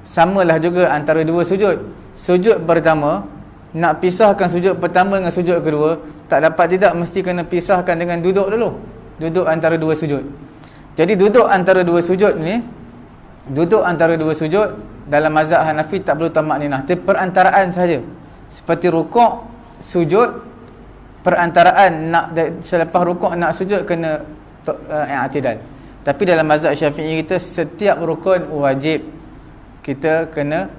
Samalah juga antara dua sujud. Sujud pertama, nak pisahkan sujud pertama dengan sujud kedua, tak dapat tidak, mesti kena pisahkan dengan duduk dulu. Duduk antara dua sujud. Jadi duduk antara dua sujud ni, duduk antara dua sujud dalam mazhab Hanafi tak perlu tamak-ninah, perantaraan saja. Seperti rukuk, sujud, perantaraan nak selepas rukuk nak sujud kena i'tidal. Tapi dalam mazhab Syafi'i kita, setiap rukun wajib kita kena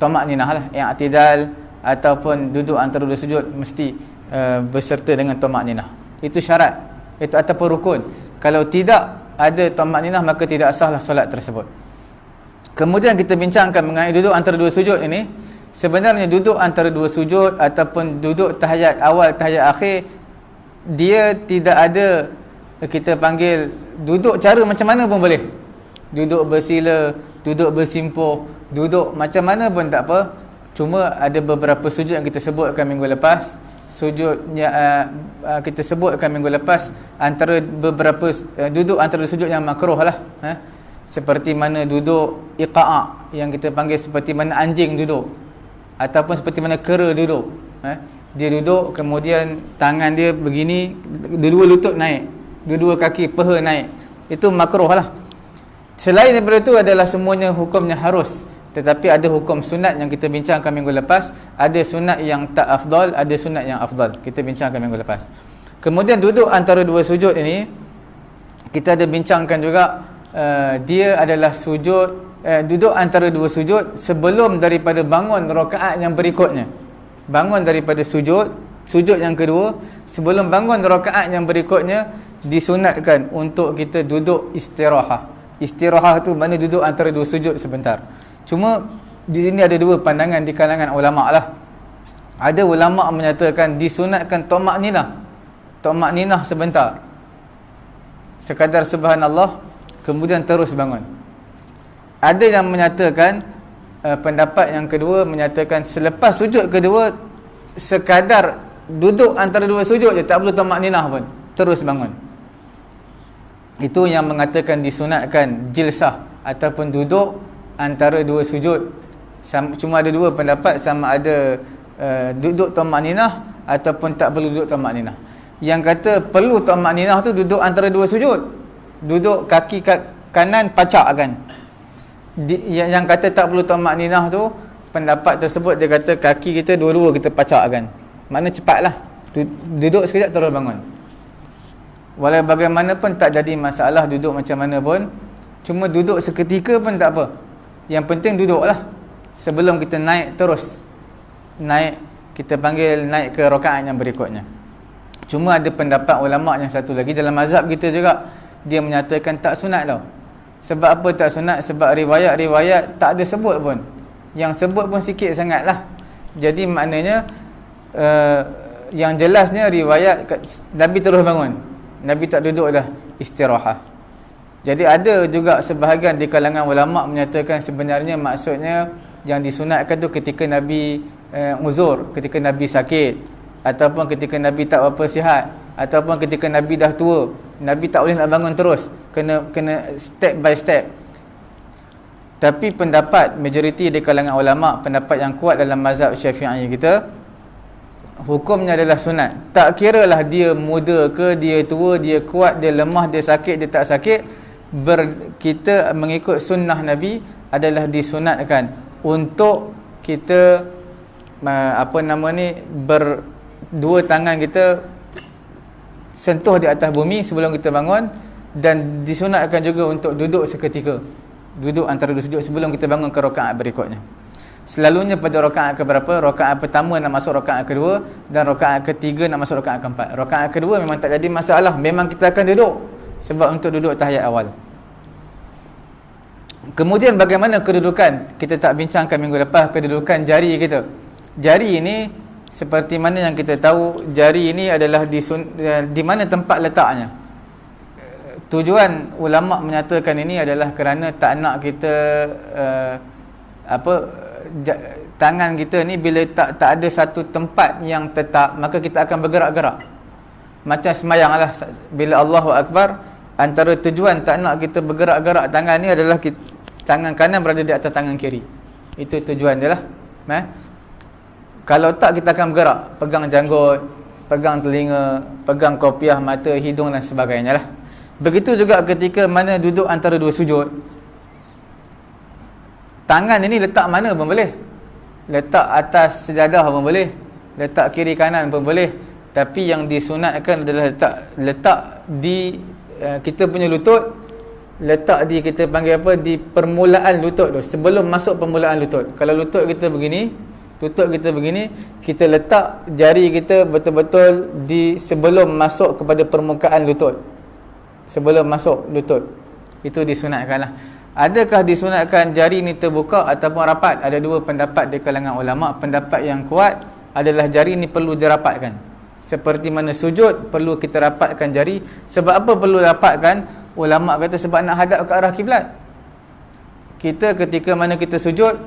tamak-ninah lah, i'tidal ataupun duduk antara dua sujud mesti berserta dengan tamak-ninah. Itu syarat, itu ataupun rukun. Kalau tidak ada tamak-ninah maka tidak sahlah solat tersebut. Kemudian kita bincangkan mengenai duduk antara dua sujud ini. Sebenarnya duduk antara dua sujud ataupun duduk tahiyat awal, tahiyat akhir, dia tidak ada kita panggil duduk cara macam mana pun boleh. Duduk bersila, duduk bersimpuh, duduk macam mana pun tak apa. Cuma ada beberapa sujud yang kita sebutkan minggu lepas. Sujudnya kita sebutkan minggu lepas, antara beberapa duduk antara sujud yang makruh lah, seperti mana duduk iqa'a, yang kita panggil seperti mana anjing duduk, ataupun seperti mana kera duduk. Dia duduk, kemudian tangan dia begini, dua-dua lutut naik, dua-dua kaki paha naik. Itu makruh lah. Selain daripada itu adalah semuanya hukumnya harus. Tetapi ada hukum sunat yang kita bincangkan minggu lepas. Ada sunat yang tak afdal, ada sunat yang afdal, kita bincangkan minggu lepas. Kemudian duduk antara dua sujud ini, kita ada bincangkan juga, dia adalah sujud, duduk antara dua sujud sebelum daripada bangun rakaat yang berikutnya. Bangun daripada sujud yang kedua, sebelum bangun rakaat yang berikutnya, disunatkan untuk kita duduk istirahah. Istirahah tu mana duduk antara dua sujud sebentar. Cuma di sini ada dua pandangan di kalangan ulama lah. Ada ulama menyatakan disunatkan tamak-ninah. Tamak-ninah sebentar, sekadar subhanallah, kemudian terus bangun. Ada yang menyatakan pendapat yang kedua, menyatakan selepas sujud kedua sekadar duduk antara dua sujud je, tak perlu tamak-ninah pun, terus bangun. Itu yang mengatakan disunatkan jilsah ataupun duduk antara dua sujud. Cuma ada dua pendapat, sama ada duduk tamak-ninah ataupun tak perlu duduk tamak-ninah. Yang kata perlu tamak-ninah tu duduk antara dua sujud, duduk kaki kanan pacak kan. Yang kata tak perlu tamak-ninah tu, pendapat tersebut dia kata kaki kita dua-dua kita pacak kan. Makna cepatlah, duduk sekejap terus bangun. Walau bagaimanapun tak jadi masalah duduk macam mana pun. Cuma duduk seketika pun tak apa. Yang penting duduklah. Sebelum kita naik terus, naik, kita panggil naik ke rakaat yang berikutnya. Cuma ada pendapat ulama yang satu lagi dalam mazhab kita juga, dia menyatakan tak sunat tau. Sebab apa tak sunat? Sebab riwayat-riwayat tak ada sebut pun. Yang sebut pun sikit sangat lah. Jadi maknanya yang jelasnya riwayat Nabi terus bangun, Nabi tak duduk dah, istirahah. Jadi ada juga sebahagian di kalangan ulama menyatakan sebenarnya maksudnya yang disunatkan tu ketika Nabi uzur, ketika Nabi sakit, ataupun ketika Nabi tak apa sihat, ataupun ketika Nabi dah tua, Nabi tak boleh nak bangun terus, kena step by step. Tapi pendapat majoriti di kalangan ulama, pendapat yang kuat dalam mazhab Syafi'i kita, hukumnya adalah sunat. Tak kiralah dia muda ke, dia tua, dia kuat, dia lemah, dia sakit, dia tak sakit, kita mengikut sunnah Nabi adalah disunatkan untuk kita berdua tangan kita sentuh di atas bumi sebelum kita bangun, dan disunatkan juga untuk duduk seketika, duduk antara dua sujud sebelum kita bangun ke rakaat berikutnya. Selalunya pada rakaat keberapa? Rakaat pertama nak masuk rakaat kedua, dan rakaat ketiga nak masuk rakaat keempat. Rakaat kedua memang tak jadi masalah, memang kita akan duduk, sebab untuk duduk tahiyat awal. Kemudian bagaimana kedudukan? Kita tak bincangkan minggu lepas kedudukan jari kita. Jari ini seperti mana yang kita tahu, jari ini adalah di mana tempat letaknya. Tujuan ulama menyatakan ini adalah kerana tak nak kita tangan kita ni bila tak ada satu tempat yang tetap, maka kita akan bergerak-gerak. Macam semayang lah, bila Allahu Akbar, antara tujuan tak nak kita bergerak-gerak tangan ni adalah tangan kanan berada di atas tangan kiri. Itu tujuan dia lah. Kalau tak, kita akan bergerak, pegang janggut, pegang telinga, pegang kopiah, mata, hidung dan sebagainya lah. Begitu juga ketika mana duduk antara dua sujud. Tangan ini letak mana pun boleh. Letak atas sejadah pun boleh, letak kiri kanan pun boleh. Tapi yang disunatkan adalah letak di kita punya lutut. Letak di, kita panggil apa, di permulaan lutut tu, sebelum masuk permulaan lutut. Kalau lutut kita begini, kita letak jari kita betul-betul di sebelum masuk kepada permukaan lutut, sebelum masuk lutut. Itu disunatkan lah. Adakah disunatkan jari ni terbuka ataupun rapat? Ada dua pendapat di kalangan ulama. Pendapat yang kuat adalah jari ni perlu dirapatkan. Seperti mana sujud perlu kita rapatkan jari. Sebab apa perlu rapatkan? Ulama kata sebab nak hadap ke arah kiblat. Kita ketika mana kita sujud,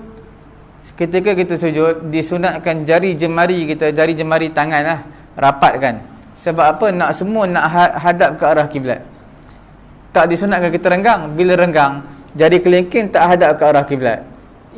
disunatkan jari jemari kita, jari jemari tangan lah, rapatkan. Sebab apa? Nak semua nak hadap ke arah kiblat. Tak disunatkan kita renggang. Bila renggang, jari kelingking tak hadap ke arah kiblat,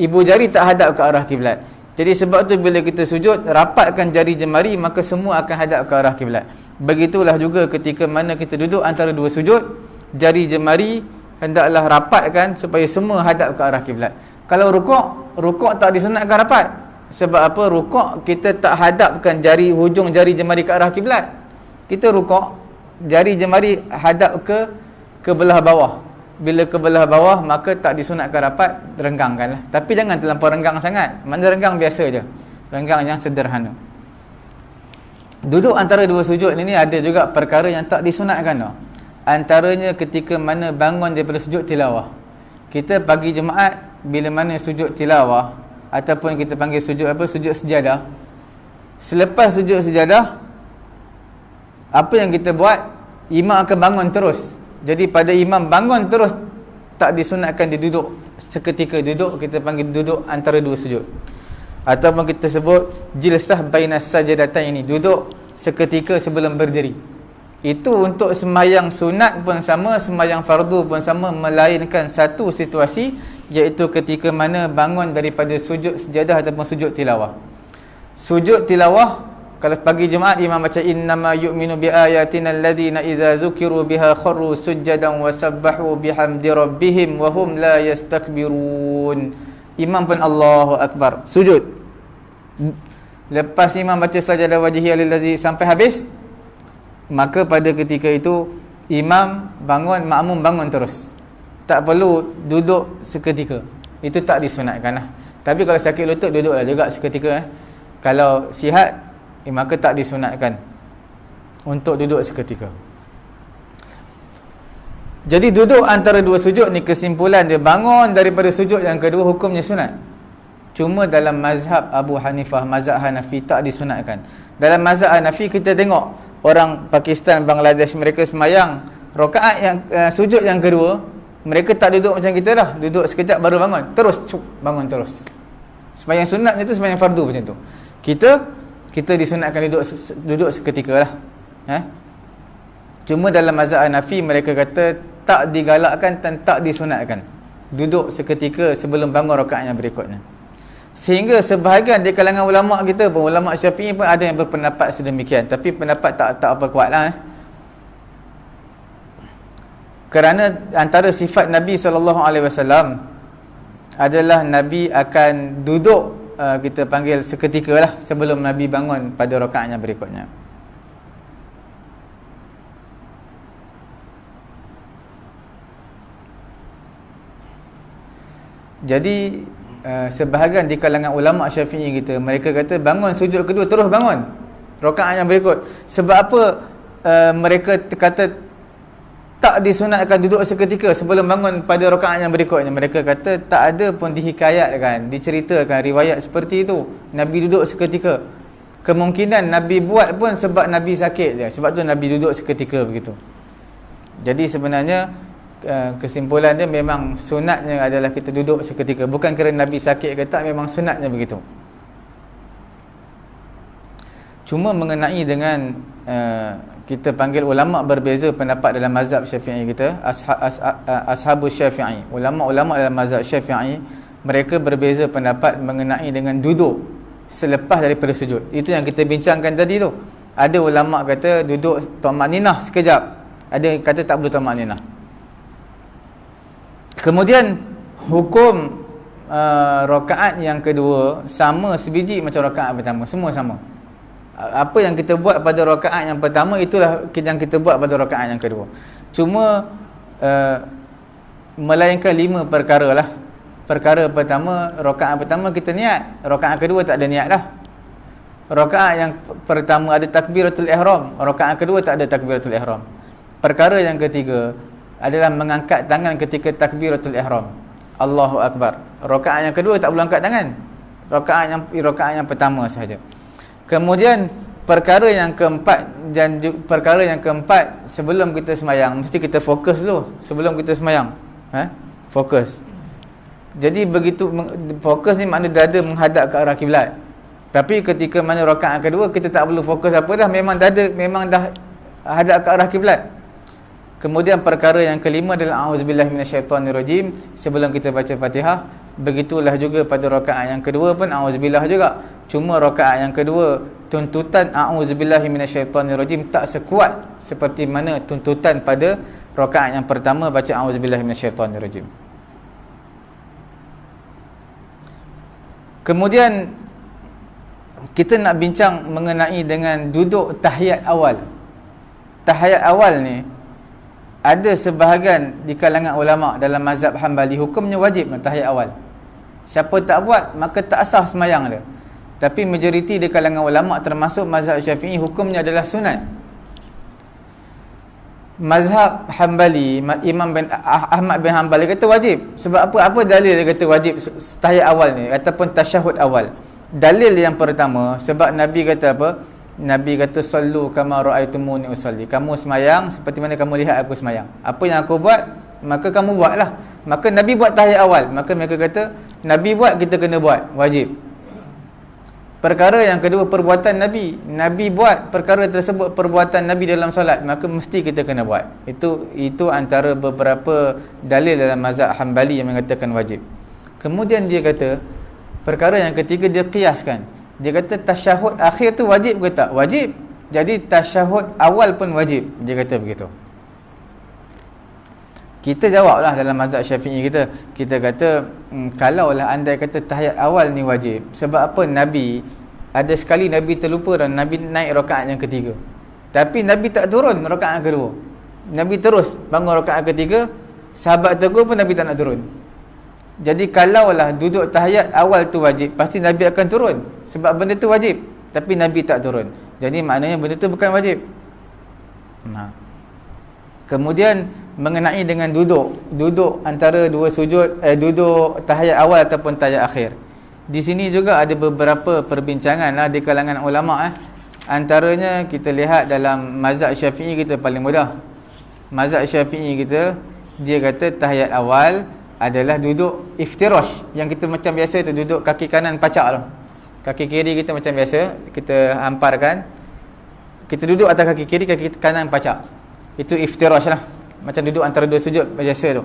ibu jari tak hadap ke arah kiblat. Jadi sebab tu bila kita sujud, rapatkan jari jemari, maka semua akan hadap ke arah kiblat. Begitulah juga ketika mana kita duduk antara dua sujud, jari jemari hendaklah rapatkan supaya semua hadap ke arah kiblat. Kalau rukuk tak disunatkan rapat. Sebab apa? Rukuk kita tak hadapkan jari, hujung jari jemari ke arah kiblat. Kita rukuk, jari jemari hadap ke belah bawah. Bila ke belah bawah, maka tak disunatkan rapat, renggangkanlah. Tapi jangan terlampau renggang sangat. Mana renggang biasa je, renggang yang sederhana. Duduk antara dua sujud ini ada juga perkara yang tak disunatkan tau. Antaranya ketika mana bangun daripada sujud tilawah. Kita pagi Jumaat, bila mana sujud tilawah, ataupun kita panggil sujud apa, sujud sejadah. Selepas sujud sejadah, apa yang kita buat? Imam akan bangun terus. Jadi pada imam bangun terus, tak disunatkan dia duduk seketika. Duduk, kita panggil duduk antara dua sujud. Ataupun kita sebut jilsah bainas sajadatain ini, duduk seketika sebelum berdiri. Itu untuk sembahyang sunat pun sama, sembahyang fardu pun sama, melainkan satu situasi, iaitu ketika mana bangun daripada sujud sejadah ataupun sujud tilawah. Sujud tilawah, kalau pagi Jumaat imam baca innama yu'minu bi ayatina alladhina idza zukiru biha kharru sujadan wa sabbahu bihamdi rabbihim wa hum la yastakbirun. Imam pun Allahu akbar, sujud. Lepas imam baca sajadah wajhi lillazi sampai habis, maka pada ketika itu imam bangun, makmum bangun terus. Tak perlu duduk seketika. Itu tak disunatkan lah. Tapi kalau sakit lutut, duduklah juga seketika. Kalau sihat, maka tak disunatkan untuk duduk seketika. Jadi duduk antara dua sujud ni, kesimpulan dia, bangun daripada sujud yang kedua hukumnya sunat. Cuma dalam mazhab Abu Hanifah, mazhab Hanafi, tak disunatkan. Dalam mazhab Hanafi kita tengok orang Pakistan, Bangladesh, mereka semayang rakaat yang sujud yang kedua, mereka tak duduk macam kita dah, duduk sekejap baru bangun, terus bangun terus. Sembahyang sunat itu sembahyang fardu macam tu. Kita disunatkan duduk seketika lah. Cuma dalam mazhab Hanafi mereka kata tak digalakkan dan tak disunatkan duduk seketika sebelum bangun rakaat yang berikutnya. Sehingga sebahagian di kalangan ulama kita pun, ulama Syafi'i pun ada yang berpendapat sedemikian. Tapi pendapat tak apa kuat lah. Kerana antara sifat Nabi SAW adalah Nabi akan duduk, kita panggil seketika lah, sebelum Nabi bangun pada rakaat yang berikutnya. Jadi sebahagian di kalangan ulama Syafi'i kita, mereka kata bangun sujud kedua terus bangun rakaat yang berikut. Sebab apa mereka kata tak disunatkan duduk seketika sebelum bangun pada rakaat yang berikutnya? Mereka kata tak ada pun dihikayatkan, diceritakan riwayat seperti itu Nabi duduk seketika. Kemungkinan Nabi buat pun sebab Nabi sakit je, sebab tu Nabi duduk seketika begitu. Jadi sebenarnya kesimpulan dia memang sunatnya adalah kita duduk seketika. Bukan kerana Nabi sakit ke tak, memang sunatnya begitu. Cuma mengenai dengan kita panggil ulama berbeza pendapat dalam mazhab Syafi'i kita, ashabus Syafi'i, ulama-ulama dalam mazhab Syafi'i, Mereka berbeza pendapat mengenai dengan duduk selepas daripada sujud. Itu yang kita bincangkan tadi tu. Ada ulama kata duduk tumakninah sekejap, ada yang kata tak perlu tumakninah. Kemudian hukum rakaat yang kedua sama sebiji macam rakaat pertama, semua sama. Apa yang kita buat pada rakaat yang pertama, itulah yang kita buat pada rakaat yang kedua. Cuma melainkan 5 perkara lah. Perkara pertama, rakaat pertama kita niat, rakaat kedua tak ada niat dah. Rakaat yang pertama ada takbiratul ihram, rakaat kedua tak ada takbiratul ihram. Perkara yang ketiga adalah mengangkat tangan ketika takbiratul ihram, Allahu Akbar. Rakaat yang kedua tak perlu angkat tangan, rakaat yang pertama sahaja. Kemudian perkara yang keempat, dan perkara yang keempat, sebelum kita semayang mesti kita fokus dulu. Sebelum kita semayang, fokus. Jadi begitu fokus ni makna dada menghadap ke arah kiblat. Tapi ketika mana rakaat kedua kita tak perlu fokus apa dah, memang dada memang dah hadap ke arah kiblat. Kemudian perkara yang kelima adalah auzubillahi minasyaitonirrajim sebelum kita baca Fatihah. Begitulah juga pada rakaat yang kedua pun auzubillah juga. Cuma rakaat yang kedua tuntutan auzubillahi minasyaitonirrajim tak sekuat seperti mana tuntutan pada rakaat yang pertama baca auzubillahi minasyaitonirrajim. Kemudian kita nak bincang mengenai dengan duduk tahiyat awal. Tahiyat awal ni ada sebahagian di kalangan ulama dalam mazhab Hambali hukumnya wajib tahiyat awal. Siapa tak buat maka tak sah sembahyang dia. Tapi majoriti di kalangan ulama termasuk mazhab Syafi'i hukumnya adalah sunat. Mazhab Hambali, Imam Ahmad bin Hanbal dia kata wajib. Sebab apa? Apa dalil dia kata wajib tahiyat awal ni ataupun tasyahud awal? Dalil yang pertama, sebab Nabi kata apa? Nabi kata sallu kama raaitumuni usalli. Kamu semayang seperti mana kamu lihat aku semayang. Apa yang aku buat, maka kamu buatlah. Maka Nabi buat tahiyat awal, maka mereka kata Nabi buat, kita kena buat, wajib. Perkara yang kedua, perbuatan Nabi. Nabi buat perkara tersebut, perbuatan Nabi dalam solat, maka mesti kita kena buat. Itu antara beberapa dalil dalam mazhab Hambali yang mengatakan wajib. Kemudian dia kata perkara yang ketiga, dia kiaskan. Dia kata tasyahud akhir tu wajib ke tak? Wajib. Jadi tasyahud awal pun wajib. Dia kata begitu. Kita jawablah dalam mazhab Syafi'i kita. Kita kata kalaulah andai kata tahiyat awal ni wajib, sebab apa? Nabi ada sekali Nabi terlupa dan Nabi naik rakaat yang ketiga. Tapi Nabi tak turun rakaat yang kedua. Nabi terus bangun rakaat ketiga. Sahabat tegur pun Nabi tak nak turun. Jadi kalaulah duduk tahiyat awal tu wajib, pasti Nabi akan turun sebab benda tu wajib. Tapi Nabi tak turun. Jadi maknanya benda tu bukan wajib. Kemudian mengenai dengan duduk antara dua sujud, duduk tahiyat awal ataupun tahiyat akhir. Di sini juga ada beberapa perbincangan lah di kalangan ulama. Antaranya kita lihat dalam mazhab Syafi'i kita paling mudah. Mazhab Syafi'i kita, dia kata tahiyat awal adalah duduk iftirash, yang kita macam biasa tu, duduk kaki kanan pacak tu. Kaki kiri kita macam biasa, kita hamparkan. Kita duduk atas kaki kiri, kaki kanan pacak. Itu iftirash lah, macam duduk antara dua sujud biasa tu.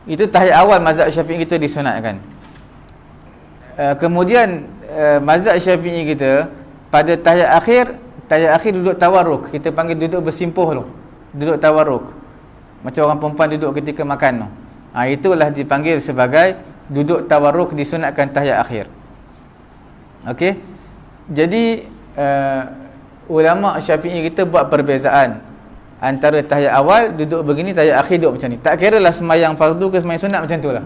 Itu tahiyat awal mazhab Syafi'i kita disunatkan. Kemudian mazhab Syafi'i kita pada tahiyat akhir duduk tawarruk. Kita panggil duduk bersimpuh tu, duduk tawarruk, macam orang perempuan duduk ketika makan tu. Itulah dipanggil sebagai duduk tawarruk, disunatkan tahiyat akhir. Okey. Jadi ulama Syafi'i kita buat perbezaan antara tahiyat awal duduk begini, tahiyat akhir duduk macam ni. Tak kira lah sembahyang fardu ke sembahyang sunat, macam tu lah.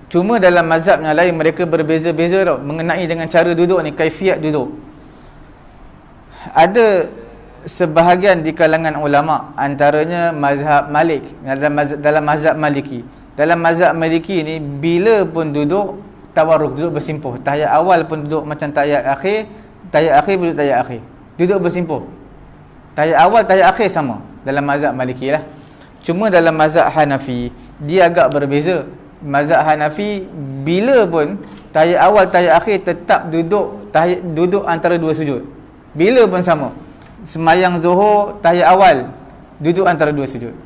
Cuma dalam mazhab yang lain mereka berbeza-beza tau mengenai dengan cara duduk ni, kaifiat duduk. Ada sebahagian di kalangan ulama, antaranya mazhab Malik, dalam mazhab Maliki. Dalam mazhab Maliki ni, bila pun duduk tawarruk, duduk bersimpuh. Tahiyat awal pun duduk macam tahiyat akhir, tahiyat akhir duduk tahiyat akhir, duduk bersimpuh. Tahiyat awal, tahiyat akhir sama dalam mazhab Maliki lah. Cuma dalam mazhab Hanafi dia agak berbeza. Mazhab Hanafi bila pun tahiyat awal, tahiyat akhir tetap duduk antara dua sujud. Bila pun sama. Semayang Zuhur tahiyat awal duduk antara dua sujud.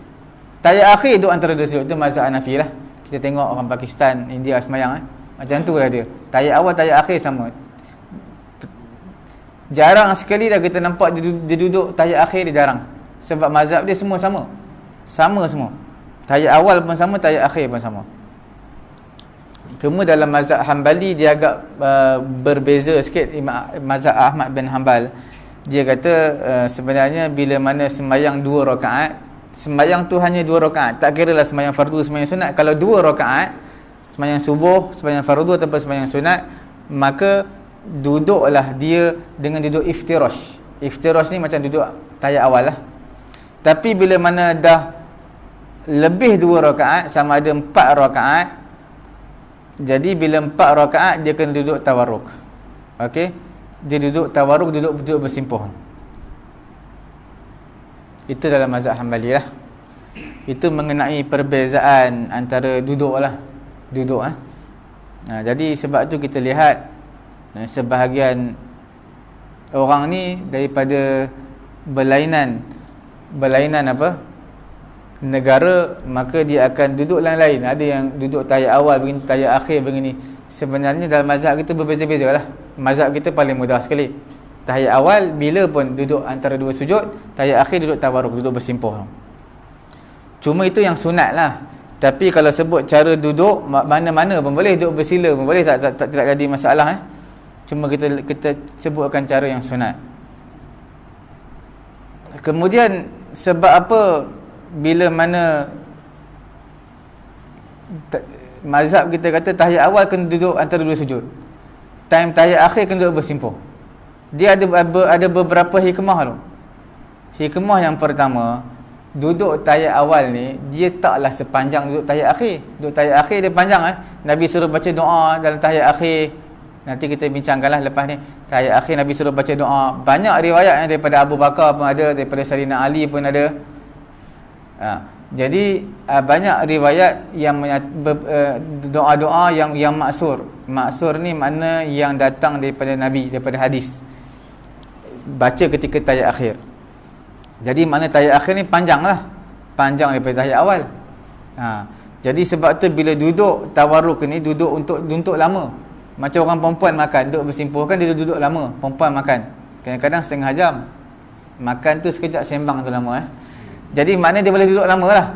Tahiyat akhir duduk antara dua sujud. Itu mazhab Hanafi lah. Kita tengok orang Pakistan, India semayang macam tu lah dia. Tahiyat awal, tahiyat akhir sama. Jarang sekali dah kita nampak dia duduk tahiyat akhir, dia jarang. Sebab mazhab dia semua sama. Sama semua. Tahiyat awal pun sama, tahiyat akhir pun sama. Cuma dalam mazhab Hanbali dia agak berbeza sikit. Mazhab Ahmad bin Hanbal, dia kata sebenarnya bila mana sembahyang 2 rakaat, sembahyang tu hanya 2 rakaat, tak kira lah sembahyang fardu, sembahyang sunat. Kalau 2 rakaat, sembahyang subuh, sembahyang fardu ataupun sembahyang sunat, maka duduklah dia dengan duduk iftirash. Iftirash ni macam duduk tahiyat awal lah. Tapi bila mana dah lebih 2 rakaat, sama ada 4 rakaat, jadi bila 4 rakaat dia kena duduk tawarruk. Okey, dia duduk tawarruk, duduk bersimpuh. Itu dalam mazhab Hanbali lah. Itu mengenai perbezaan antara duduk lah. Duduk jadi sebab tu kita lihat sebahagian orang ni daripada berlainan apa, negara, maka dia akan duduk lain-lain. Ada yang duduk tahiyat awal begini, tahiyat akhir begini. Sebenarnya dalam mazhab kita berbeza-beza lah. Mazhab kita paling mudah sekali. Tahiyat awal bila pun duduk antara 2 sujud, tahiyat akhir duduk tawarruk, duduk bersimpuh. Cuma itu yang sunat lah. Tapi kalau sebut cara duduk, mana-mana pun boleh, duduk bersila pun boleh, tidak jadi masalah. Cuma kita sebutkan cara yang sunat. Kemudian sebab apa bila mana mazhab kita kata tahiyat awal kena duduk antara 2 sujud, time tahiyat akhir kena duduk bersimpuh? Dia ada beberapa hikmah tu. Hikmah yang pertama, duduk tahiyat awal ni dia taklah sepanjang duduk tahiyat akhir. Duduk tahiyat akhir dia panjang. Nabi suruh baca doa dalam tahiyat akhir. Nanti kita bincangkanlah lepas ni. Tahiyat akhir Nabi suruh baca doa. Banyak riwayat daripada Abu Bakar pun ada, daripada Sayyidina Ali pun ada. Jadi banyak riwayat yang doa-doa yang maksur. Maksur ni makna yang datang daripada Nabi, daripada hadis, baca ketika tahiyat akhir. Jadi makna tahiyat akhir ni panjang lah, panjang daripada tahiyat awal. Jadi sebab tu bila duduk tawarruk ni, duduk untuk lama. Macam orang perempuan makan, duduk bersimpuh kan, dia duduk lama. Perempuan makan kadang-kadang setengah jam. Makan tu sekejap, sembang tu lama. Jadi maknanya dia boleh duduk lama lah.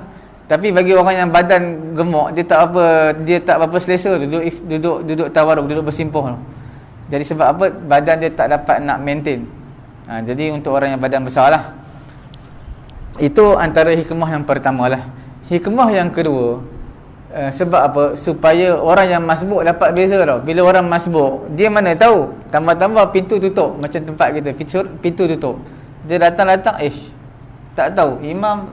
Tapi bagi orang yang badan gemuk, dia tak apa selesa duduk tawarruk, duduk bersimpuh. Jadi sebab apa? Badan dia tak dapat nak maintain. Jadi untuk orang yang badan besar lah. Itu antara hikmah yang pertama lah. Hikmah yang kedua, sebab apa? Supaya orang yang masbuk dapat beza tau. Bila orang masbuk, dia mana tahu, tambah-tambah pintu tutup. Macam tempat kita, pintu tutup. Dia datang-datang, tak tahu imam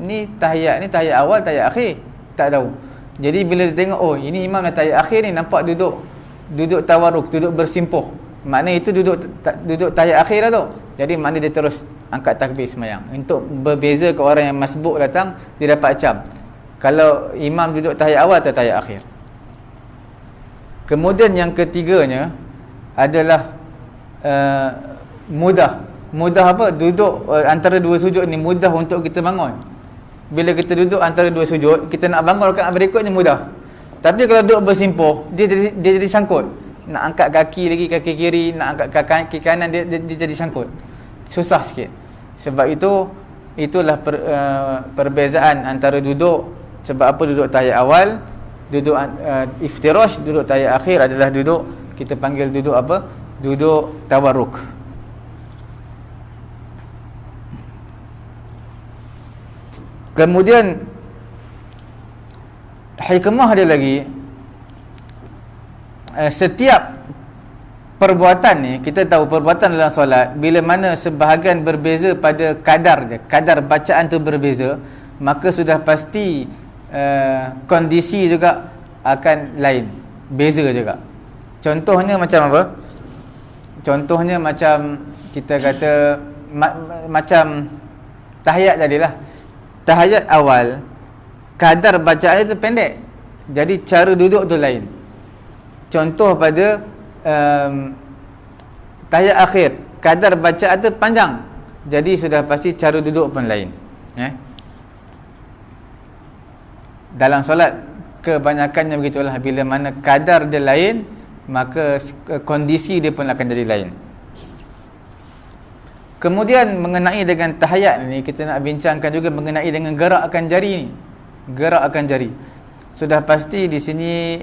ni tahiyat awal, tahiyat akhir, tak tahu. Jadi bila dia tengok, oh ini imam dah tahiyat akhir ni, nampak duduk tawarruk, duduk bersimpuh, maknanya itu duduk tahiyat akhir lah tu. Jadi maknanya dia terus angkat takbir semayang. Untuk berbeza ke orang yang masbuk datang, dia dapat acam kalau imam duduk tahiyat awal atau tahiyat akhir. Kemudian yang ketiganya adalah mudah apa? Duduk antara 2 sujud ni mudah untuk kita bangun. Bila kita duduk antara 2 sujud, kita nak bangun rakaat berikutnya mudah. Tapi kalau duduk bersimpuh, dia jadi sangkut. Nak angkat kaki lagi, kaki kiri, nak angkat kaki kanan, dia jadi sangkut. Susah sikit. Sebab itulah perbezaan antara duduk. Sebab apa duduk tahiyat awal, duduk iftirash, duduk tahiyat akhir adalah duduk, kita panggil duduk apa? Duduk tawarruk. Kemudian hikmah dia lagi, setiap perbuatan ni, kita tahu perbuatan dalam solat, bila mana sebahagian berbeza pada kadar dia, kadar bacaan tu berbeza, maka sudah pasti kondisi juga akan lain, beza juga. Contohnya macam apa? Contohnya macam kita kata macam tahiyat tadilah. Tahiyat awal kadar bacaan itu pendek, jadi cara duduk tu lain. Contoh pada tahiyat akhir, kadar bacaan tu panjang, jadi sudah pasti cara duduk pun lain. Dalam solat kebanyakannya begitulah, bila mana kadar dia lain, maka kondisi dia pun akan jadi lain. Kemudian mengenai dengan tahiyat ni, kita nak bincangkan juga mengenai dengan gerakkan jari ni. Gerakkan jari. Sudah pasti di sini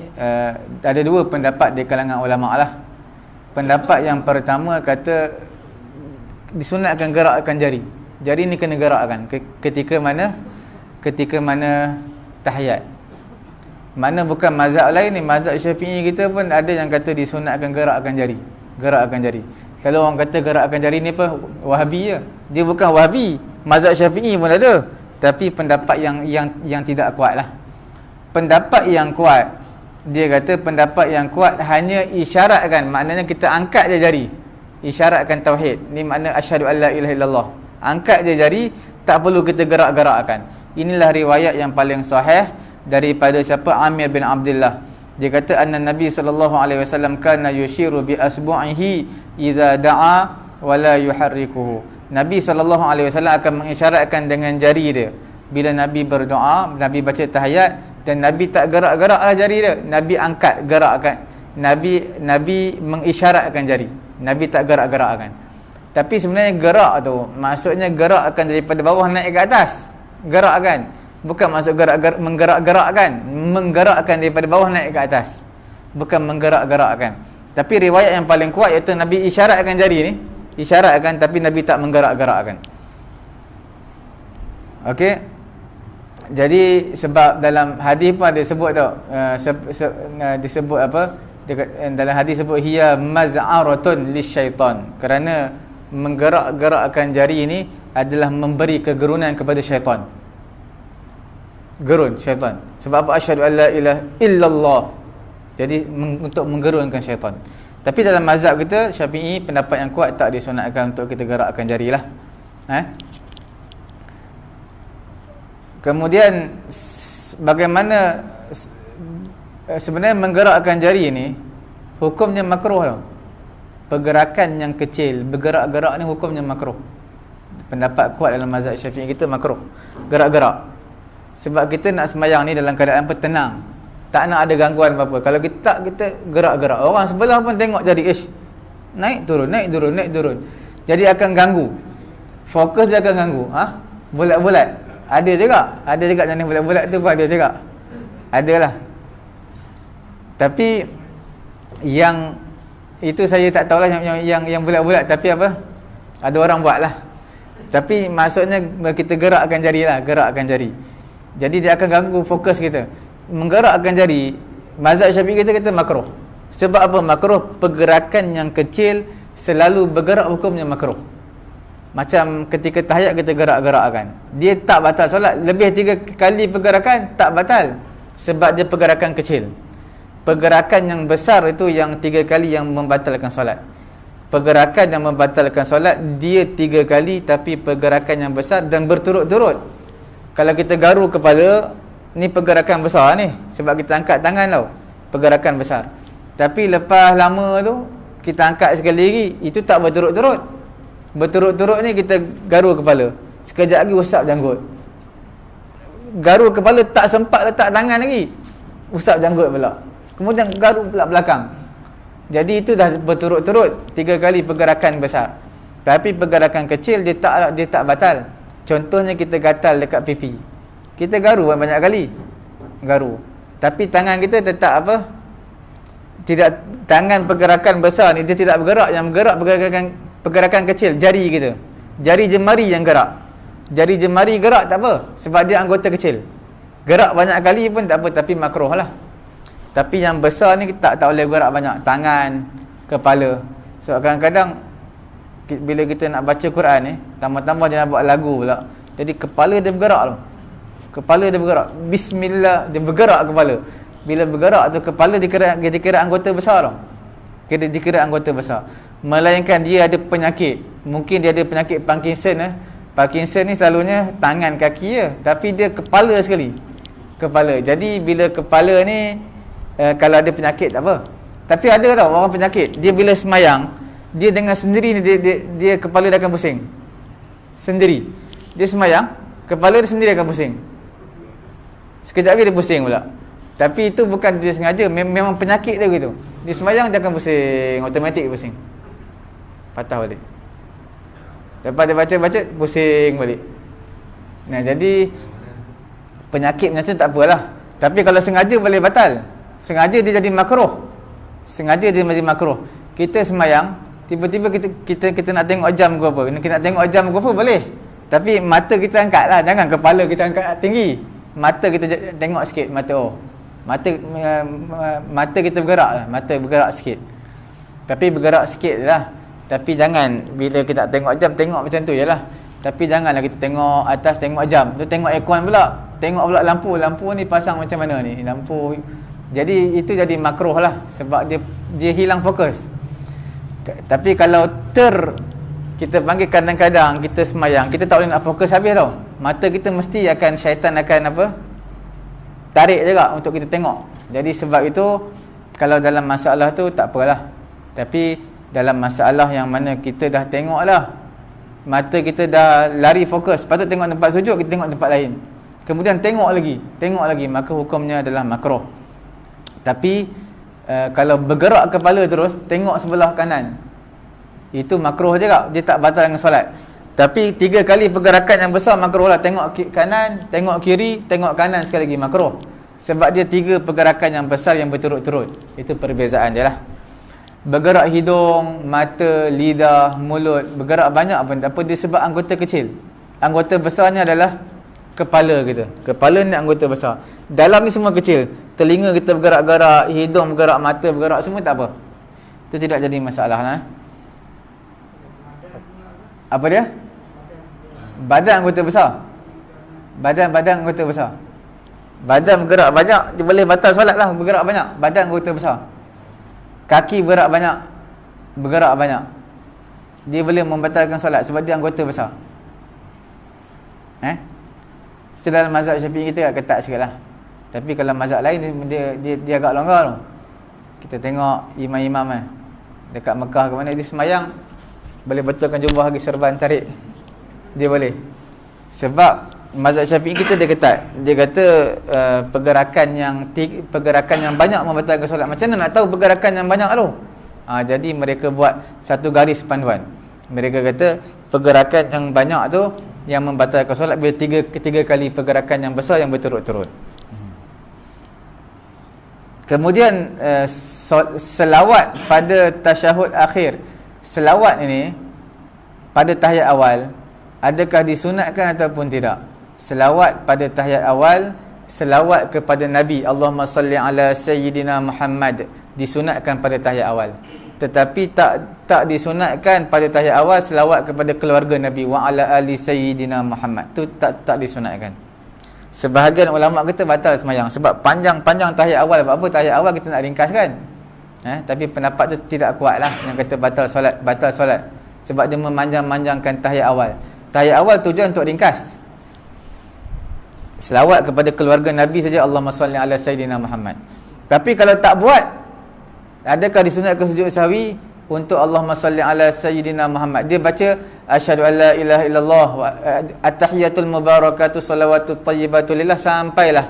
ada dua pendapat di kalangan ulama lah. Pendapat yang pertama kata disunatkan gerakkan jari. Jari ni kena gerakkan ketika mana tahiyat. Mana bukan mazhab lain ni, mazhab Syafi'i kita pun ada yang kata disunatkan gerakkan jari. Gerakkan jari. Kalau orang kata gerakkan jari ni apa? Wahabi je. Dia bukan Wahabi. Mazhab Syafi'i pun ada. Tapi pendapat yang tidak kuat lah. Pendapat yang kuat, dia kata pendapat yang kuat hanya isyaratkan, maknanya kita angkat je jari. Isyaratkan tauhid. Ni makna asyhadu an la ilaha illallah. Angkat je jari, tak perlu kita gerak-gerakkan. Inilah riwayat yang paling sahih daripada siapa? Amir bin Abdullah. Dia kata anna Nabi sallallahu alaihi wasallam kana yushiru bi asbu'ihi idza da'a wa la yuharrikuhu. Nabi sallallahu alaihi wasallam akan mengisyaratkan dengan jari dia bila Nabi berdoa, Nabi baca tahiyat, dan Nabi tak gerak-geraklah jari dia. Nabi angkat, gerakkan. Nabi mengisyaratkan jari. Nabi tak gerak-gerakkan. Tapi sebenarnya gerak tu maksudnya gerakkan daripada bawah naik ke atas. Gerakkan. Bukan maksud menggerak-gerakkan. Menggerakkan daripada bawah naik ke atas. Bukan menggerak-gerakkan. Tapi riwayat yang paling kuat iaitu Nabi isyaratkan jari ni. Isyaratkan tapi Nabi tak menggerak-gerakkan. Okey. Jadi sebab dalam hadis pun ada sebut tau. Disebut apa? Dalam hadis sebut hiya maz'aratun lisyaitan. Kerana menggerak-gerakkan jari ini adalah memberi kegerunan kepada syaitan. Gerun syaitan. Sebab apa? Asyhadu an la ilaha illallah. Jadi untuk menggerunkan syaitan. Tapi dalam mazhab kita Syafi'i, pendapat yang kuat tak disunatkan untuk kita gerakkan jarilah. Kemudian bagaimana sebenarnya menggerakkan jari ni hukumnya makruh tau. Pergerakan yang kecil, bergerak-gerak ni hukumnya makruh. Pendapat kuat dalam mazhab Syafi'i kita makruh. Gerak-gerak. Sebab kita nak sembahyang ni dalam keadaan tenang. Tak nak ada gangguan apa-apa. Kalau kita gerak-gerak, orang sebelah pun tengok jari, naik turun, naik turun, naik turun. Jadi akan ganggu. Fokus dia akan ganggu. Bulat-bulat. Ada juga jenis bulat-bulat tu pun ada juga. Adalah. Tapi yang itu saya tak tahulah yang bulat-bulat, tapi apa? Ada orang buat lah. Tapi maksudnya kita gerakkan jari lah, gerakkan jari. Jadi dia akan ganggu fokus kita. Menggerakkan jari, mazhab Syafi'i kita makruh. Sebab apa makruh? Pergerakan yang kecil selalu bergerak hukumnya makruh. Macam ketika tahiyat kita gerak-gerakkan, dia tak batal solat. Lebih 3 kali pergerakan tak batal, sebab dia pergerakan kecil. Pergerakan yang besar itu yang 3 kali yang membatalkan solat. Pergerakan yang membatalkan solat dia 3 kali, tapi pergerakan yang besar dan berturut-turut. Kalau kita garu kepala, ni pergerakan besar ni, sebab kita angkat tangan tau, pergerakan besar. Tapi lepas lama tu kita angkat sekali lagi, itu tak berturut-turut. Berturut-turut ni kita garu kepala, sekejap lagi usap janggut. Garu kepala tak sempat letak tangan lagi, usap janggut pula. Kemudian garu pula belakang. Jadi itu dah berturut-turut 3 kali pergerakan besar. Tapi pergerakan kecil dia tak batal. Contohnya kita gatal dekat pipi, kita garu banyak kali, garu. Tapi tangan kita tetap apa? Tidak, tangan pergerakan besar ni dia tidak bergerak. Yang bergerak pergerakan kecil, jari kita. Jari jemari yang gerak. Jari jemari gerak tak apa, sebab dia anggota kecil. Gerak banyak kali pun tak apa, tapi makruh lah. Tapi yang besar ni tak boleh gerak banyak. Tangan, kepala. Sebab kadang-kadang bila kita nak baca Quran ni, tambah-tambah dia nak buat lagu pula. Jadi kepala dia bergerak tu. Kepala dia bergerak. Bismillah, dia bergerak kepala. Bila bergerak tu kepala dikira anggota besar tau. Dikira anggota besar. Melainkan dia ada penyakit. Mungkin dia ada penyakit Parkinson. Parkinson ni selalunya tangan kaki je, tapi dia kepala sekali. Kepala. Jadi bila kepala ni kalau ada penyakit tak apa. Tapi ada tau orang penyakit, dia bila semayang, dia dengan sendiri ni dia kepala dia akan pusing. Sendiri. Dia semayang, kepala dia sendiri akan pusing. Sekejap lagi dia pusing pula. Tapi itu bukan dia sengaja, memang penyakit dia gitu. Dia sembahyang dia akan pusing, automatik pusing. Patah balik. Lepas dia baca pusing balik. Nah, jadi penyakit macam tu tak apalah. Tapi kalau sengaja boleh batal. Sengaja dia jadi makruh. Sengaja dia jadi makruh. Kita sembahyang, tiba-tiba kita nak tengok jam ke apa. Kita nak tengok jam ke apa boleh. Tapi mata kita angkatlah, jangan kepala kita angkat tinggi. Mata kita tengok sikit mata. Mata kita bergeraklah, mata bergerak sikit. Tapi bergerak sikit lah. Tapi jangan bila kita nak tengok jam tengok macam tu jelah. Tapi janganlah kita tengok atas tengok jam. Tu tengok aircon pula. Tengok pula lampu. Lampu ni pasang macam mana ni? Lampu. Jadi itu jadi makruh lah sebab dia hilang fokus. Tapi kalau kita panggil kadang-kadang kita semayang, kita tak boleh nak fokus habis tau. Mata kita mesti akan syaitan akan apa? Tarik juga untuk kita tengok. Jadi sebab itu kalau dalam masalah tu tak apalah. Tapi dalam masalah yang mana kita dah tengok lah, mata kita dah lari fokus, patut tengok tempat sujud, kita tengok tempat lain. Kemudian tengok lagi, maka hukumnya adalah makruh. Tapi kalau bergerak kepala terus, tengok sebelah kanan, itu makruh juga, dia tak batal dengan solat. Tapi 3 kali pergerakan yang besar makruh lah. Tengok kanan, tengok kiri, tengok kanan sekali lagi makruh. Sebab dia 3 pergerakan yang besar yang berturut-turut. Itu perbezaan dia lah. Bergerak hidung, mata, lidah, mulut, bergerak banyak pun tak apa, dia sebab anggota kecil. Anggota besarnya adalah kepala kita. Kepala ni anggota besar. Dalam ni semua kecil. Telinga kita bergerak-gerak, hidung bergerak, mata bergerak, semua tak apa. Itu tidak jadi masalah lah. Apa dia? Badan anggota besar. Badan anggota besar. Badan bergerak banyak, dia boleh batal solat lah. Bergerak banyak, badan anggota besar. Kaki bergerak banyak, dia boleh membatalkan solat sebab dia anggota besar. Itu dalam mazhab Syafi'i kita agak ketat sikit lah. Tapi kalau mazhab lain dia agak longgar tu. Kita tengok imam-imam dekat Mekah ke mana, dia semayang boleh betulkan jubah lagi, serban tarik, dia boleh. Sebab mazhab Syafi'i kita dia ketat. Dia kata pergerakan yang banyak membatalkan solat. Macam mana nak tahu pergerakan yang banyak tu? Jadi mereka buat satu garis panduan. Mereka kata pergerakan yang banyak tu yang membatalkan solat bila 3 kali pergerakan yang besar yang berturut-turut. Kemudian selawat pada tasyahud akhir. Selawat ini pada tahiyat awal, adakah disunatkan ataupun tidak? Selawat pada tahiyat awal, selawat kepada Nabi, Allahumma salli ala Sayyidina Muhammad, disunatkan pada tahiyat awal. Tetapi tak disunatkan pada tahiyat awal selawat kepada keluarga Nabi, wa ala ali Sayyidina Muhammad. Tu tak disunatkan. Sebahagian ulama kata batal semayang sebab panjang-panjang tahiyat awal. Apa tahiyat awal kita nak ringkaskan. Tapi pendapat tu tidak kuat lah yang kata batal solat sebab dia memanjang-manjangkan tahiyat awal. Tahiyat awal tujuan untuk ringkas. Selawat kepada keluarga Nabi saja, Allahumma salli ala Sayyidina Muhammad. Tapi kalau tak buat, adakah disunatkan sujud sahwi untuk Allahumma salli ala Sayyidina Muhammad? Dia baca asyhadu an la ilaha illallah wa at-tahiyatul mubarakatuh salawatut thayyibatu lillah sampailah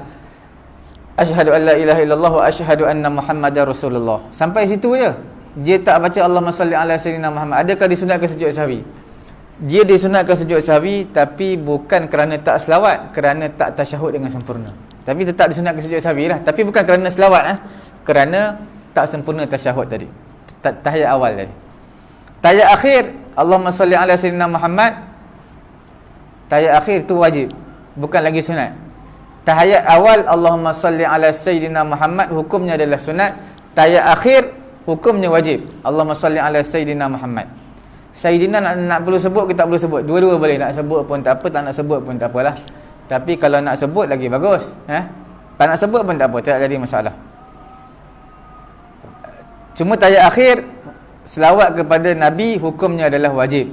asyhadu an la ilaha illallah wa asyhadu anna Muhammadar Rasulullah. Sampai situ je. Dia tak baca Allahumma salli ala Sayyidina Muhammad. Adakah disunatkan sujud sahwi? Dia disunatkan sujud sahwi tapi bukan kerana tak selawat, kerana tak tasyahud dengan sempurna. Tapi tetap disunatkan sujud sahwi lah. Tapi bukan kerana selawat kerana tak sempurna tasyahud tadi. Tahiyat awal tadi. Tahiyat akhir, Allahumma salli ala Sayyidina Muhammad. Tahiyat akhir tu wajib, bukan lagi sunat. Tahiyat awal, Allahumma salli ala Sayyidina Muhammad, hukumnya adalah sunat. Tahiyat akhir, hukumnya wajib, Allahumma salli ala Sayyidina Muhammad. Sayyidina nak perlu sebut, kita tak perlu sebut. Dua-dua boleh, nak sebut pun tak apa, tak nak sebut pun tak apalah. Tapi kalau nak sebut lagi bagus. Tak nak sebut pun tak apa, tak jadi masalah. Cuma tahiyat akhir, selawat kepada Nabi hukumnya adalah wajib.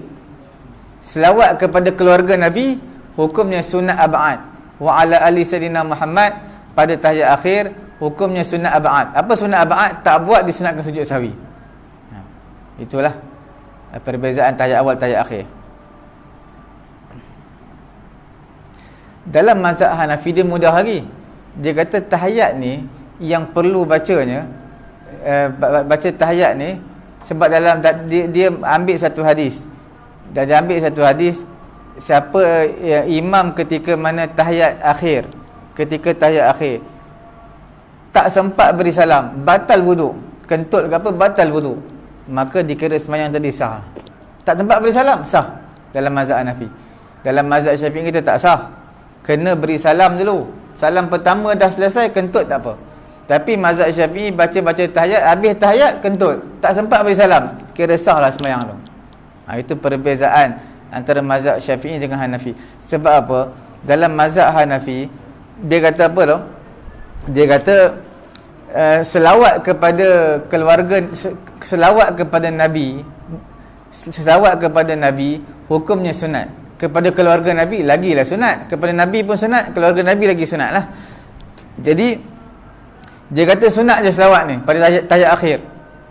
Selawat kepada keluarga Nabi hukumnya sunat ab'ad. Wa ala ali Sayyidina Muhammad pada tahiyat akhir hukumnya sunat ab'ad. Apa sunat ab'ad? Tak buat disunatkan sujud sahwi. Itulah perbezaan tahiyat awal tahiyat akhir. Dalam mazhab Hanafi dia mudah lagi. Dia kata tahiyat ni yang perlu bacanya, baca tahiyat ni sebab dalam dia ambil satu hadis. Dan dia ambil satu hadis, siapa imam ketika mana tahiyat akhir, ketika tahiyat akhir tak sempat beri salam, batal wuduk, kentut ke apa, batal wuduk, maka dikira sembahyang tadi sah. Tak sempat beri salam, sah dalam mazhab Hanafi. Dalam mazhab Syafi'i kita tak sah, kena beri salam dulu. Salam pertama dah selesai, kentut tak apa. Tapi mazhab Syafi'i baca-baca tahiyat, habis tahiyat kentut, tak sempat beri salam, kira sah lah sembahyang tu. Itu perbezaan antara mazhab Syafi'i dengan Hanafi. Sebab apa? Dalam mazhab Hanafi, dia kata apa tau? Dia kata selawat kepada keluarga, selawat kepada Nabi, selawat kepada Nabi hukumnya sunat. Kepada keluarga Nabi lagilah sunat. Kepada Nabi pun sunat, keluarga Nabi lagi sunat lah. Jadi dia kata sunat je selawat ni pada tahiyat akhir.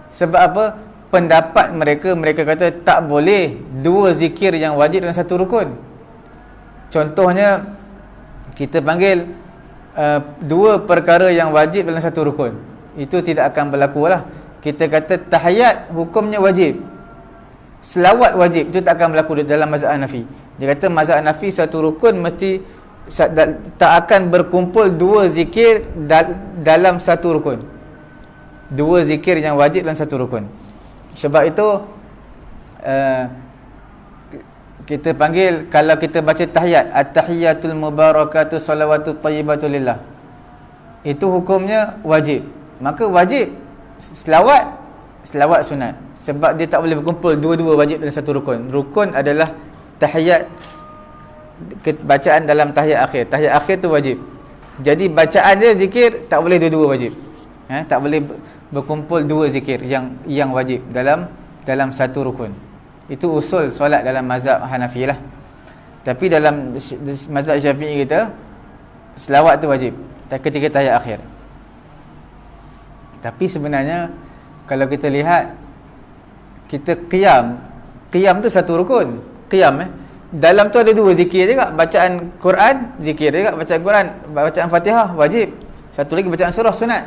Sebab apa? Pendapat mereka kata tak boleh dua zikir yang wajib dalam satu rukun. Contohnya kita panggil dua perkara yang wajib dalam satu rukun, itu tidak akan berlaku lah. Kita kata tahiyat hukumnya wajib, selawat wajib, itu tak akan berlaku dalam mazhab Hanafi. Dia kata mazhab Hanafi satu rukun mesti tak akan berkumpul dua zikir dalam satu rukun, dua zikir yang wajib dalam satu rukun. Sebab itu kita panggil, kalau kita baca tahiyat, at-tahiyatul mubarakatuh salawatut thayyibatu lillah, itu hukumnya wajib. Maka wajib selawat sunat. Sebab dia tak boleh berkumpul dua-dua wajib dalam satu rukun. Rukun adalah tahiyat, bacaan dalam tahiyat akhir. Tahiyat akhir tu wajib. Jadi bacaan dia zikir tak boleh dua-dua wajib. Tak boleh berkumpul dua zikir yang wajib dalam satu rukun. Itu usul solat dalam mazhab Hanafi lah. Tapi dalam mazhab Syafi'i kita, selawat tu wajib ketika tahiyat akhir. Tapi sebenarnya kalau kita lihat, kita qiyam tu satu rukun. Qiyam dalam tu ada dua zikir juga. Bacaan Quran zikir juga, bacaan Quran, bacaan Fatihah wajib, satu lagi bacaan surah sunat.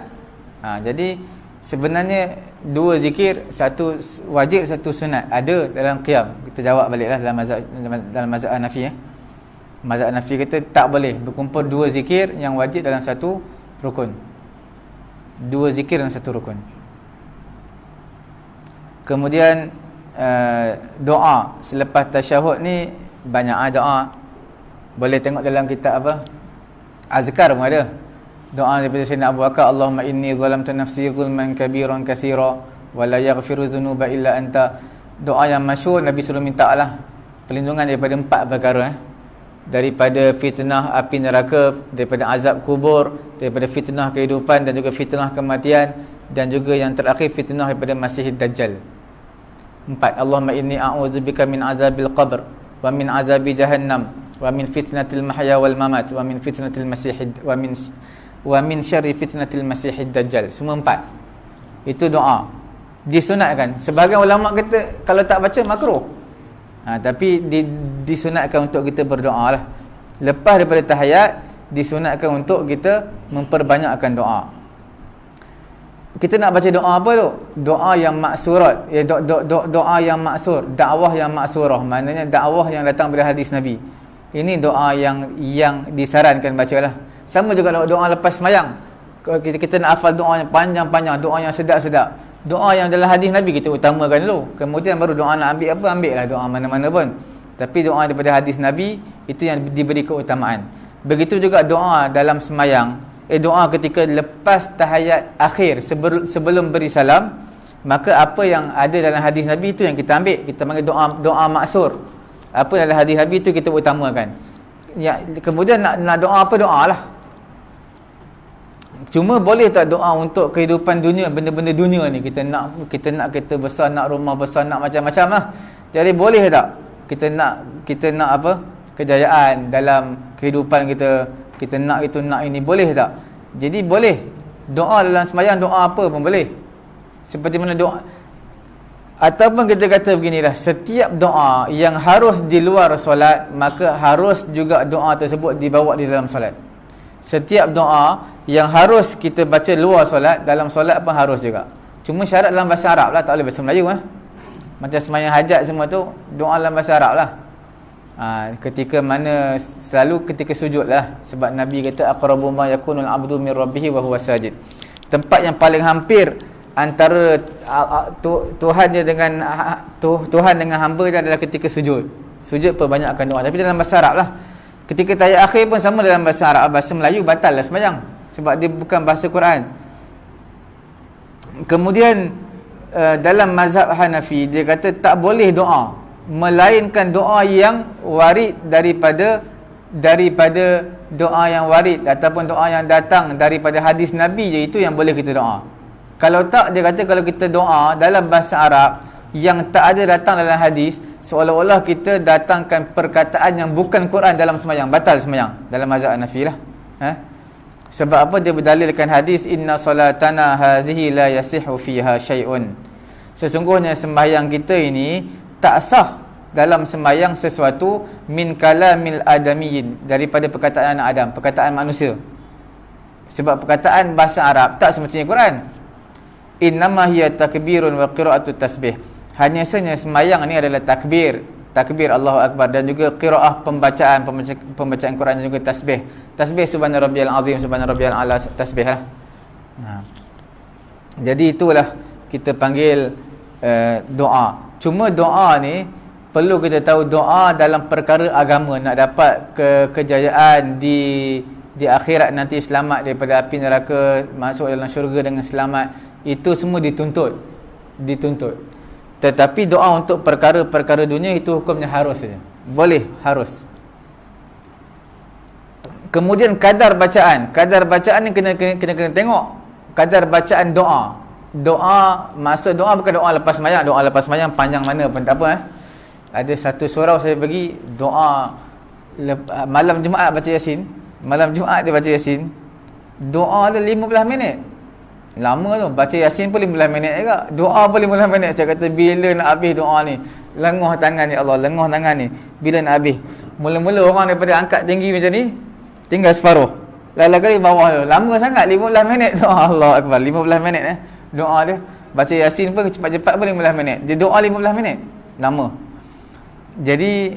Jadi sebenarnya dua zikir, satu wajib, satu sunat, ada dalam qiyam. Kita jawab baliklah dalam mazhab Hanafi. Mazhab Hanafi kata tak boleh berkumpul dua zikir yang wajib dalam satu rukun. Dua zikir dalam satu rukun. Kemudian doa selepas tasyahud ni banyak doa. Boleh tengok dalam kitab apa, azkar pun ada. Doa daripada Sayyidina Abu Bakar, Allahumma inni zalamtu nafsi zulman kabiran katsira wa la yaghfiru dzunuba illa anta. Doa yang masyhur, Nabi suruh minta lah perlindungan daripada empat perkara, daripada fitnah api neraka, daripada azab kubur, daripada fitnah kehidupan dan juga fitnah kematian, dan juga yang terakhir fitnah daripada Masih Dajjal. Empat. Allahumma inni a'udzubika min azabil qabr wa min azabi jahannam wa min fitnatil mahya wal mamat wa min fitnatil masih wa min syarri fitnatil masihid dajjal. Semua empat itu doa disunatkan. Sebahagian ulama kata kalau tak baca makruh, tapi disunatkan untuk kita berdoa lah. Lepas daripada tahiyat, disunatkan untuk kita memperbanyakkan doa. Kita nak baca doa apa tu? Doa yang maksurat, doa yang maksur, dakwah yang maksurah, maknanya dakwah yang datang dari hadis Nabi. Ini doa yang disarankan bacalah. Sama juga doa lepas sembahyang. Kalau kita nak hafal doa yang panjang-panjang, doa yang sedap-sedap, doa yang dalam hadis Nabi kita utamakan dulu. Kemudian baru doa nak ambil apa, ambil lah doa mana-mana pun. Tapi doa daripada hadis Nabi itu yang diberi keutamaan. Begitu juga doa dalam sembahyang, doa ketika lepas tahiyat akhir sebelum beri salam, maka apa yang ada dalam hadis Nabi itu yang kita ambil. Kita panggil doa maksur. Apa dalam hadis Nabi itu kita utamakan. Ya, kemudian nak doa apa, doa lah. Cuma boleh tak doa untuk kehidupan dunia, benda-benda dunia ni, kita nak kereta besar, nak rumah besar, nak macam-macam lah. Jadi boleh tak kita nak apa, kejayaan dalam kehidupan kita nak itu, nak ini, boleh tak? Jadi boleh doa dalam sembahyang, doa apa pun boleh. Seperti mana doa, ataupun kita kata beginilah, setiap doa yang harus di luar solat, maka harus juga doa tersebut dibawa di dalam solat. Setiap doa yang harus kita baca luar solat, dalam solat pun harus juga. Cuma syarat dalam bahasa Arab lah, tak boleh bahasa Melayu Macam sembahyang hajat semua tu, doa dalam bahasa Arab lah. Ketika mana, selalu ketika sujud lah. Sebab Nabi kata aqrabu ma yakunul abdu min rabbih wa huwa sajid. Tempat yang paling hampir antara Tuhan dia dengan Tuhan dengan hamba dia adalah ketika sujud. Sujud perbanyakkan doa, tapi dalam bahasa Arab lah. Ketika tahiyat akhir pun sama dalam bahasa Arab. Bahasa Melayu batal lah sembahyang, sebab dia bukan bahasa Quran. Kemudian dalam mazhab Hanafi, dia kata tak boleh doa melainkan doa yang warid daripada doa yang warid ataupun doa yang datang daripada hadis Nabi je, itu yang boleh kita doa. Kalau tak, dia kata kalau kita doa dalam bahasa Arab yang tak ada datang dalam hadis, seolah-olah kita datangkan perkataan yang bukan Quran dalam sembahyang, batal sembahyang dalam mazhab Hanafi lah. Sebab apa? Dia berdalilkan hadis inna salatana hadhihi la yasihu fiha syai'un. Sesungguhnya sembahyang kita ini tak sah dalam sembahyang sesuatu min kalamil adamiyyin, daripada perkataan anak Adam, perkataan manusia. Sebab perkataan bahasa Arab tak semestinya Quran. Innama hiya takbirun wa qira'atu tasbih. Hanya saja sembahyang ni adalah takbir Allahu Akbar, dan juga qiraah pembacaan Quran, dan juga tasbih. Tasbih subhana rabbiyal azim, subhana rabbiyal a'la, tasbih lah. Jadi itulah kita panggil doa. Cuma doa ni perlu kita tahu, doa dalam perkara agama, nak dapat kejayaan di akhirat nanti, selamat daripada api neraka, masuk dalam syurga dengan selamat, itu semua dituntut. Tetapi doa untuk perkara-perkara dunia itu hukumnya harus saja. Boleh, harus. Kemudian kadar bacaan ni kena tengok kadar bacaan doa. Maksud doa bukan doa lepas sembahyang. Doa lepas sembahyang panjang mana pun tak apa. Ada satu surau saya bagi doa malam Jumaat baca Yasin. Malam Jumaat dia baca Yasin. Doa dia 15 minit. Lama tu, baca Yasin pun 15 minit juga, doa pun 15 minit. Saya kata bila nak habis doa ni? Lenguh tangan ni, Allah, lenguh tangan ni, bila nak habis? Mula-mula orang daripada angkat tinggi macam ni, tinggal separuh, lain kali bawah tu, lama sangat, 15 minit doa. Allah Akbar, 15 minit doa dia. Baca Yasin pun cepat-cepat pun 15 minit. Dia doa 15 minit, lama. Jadi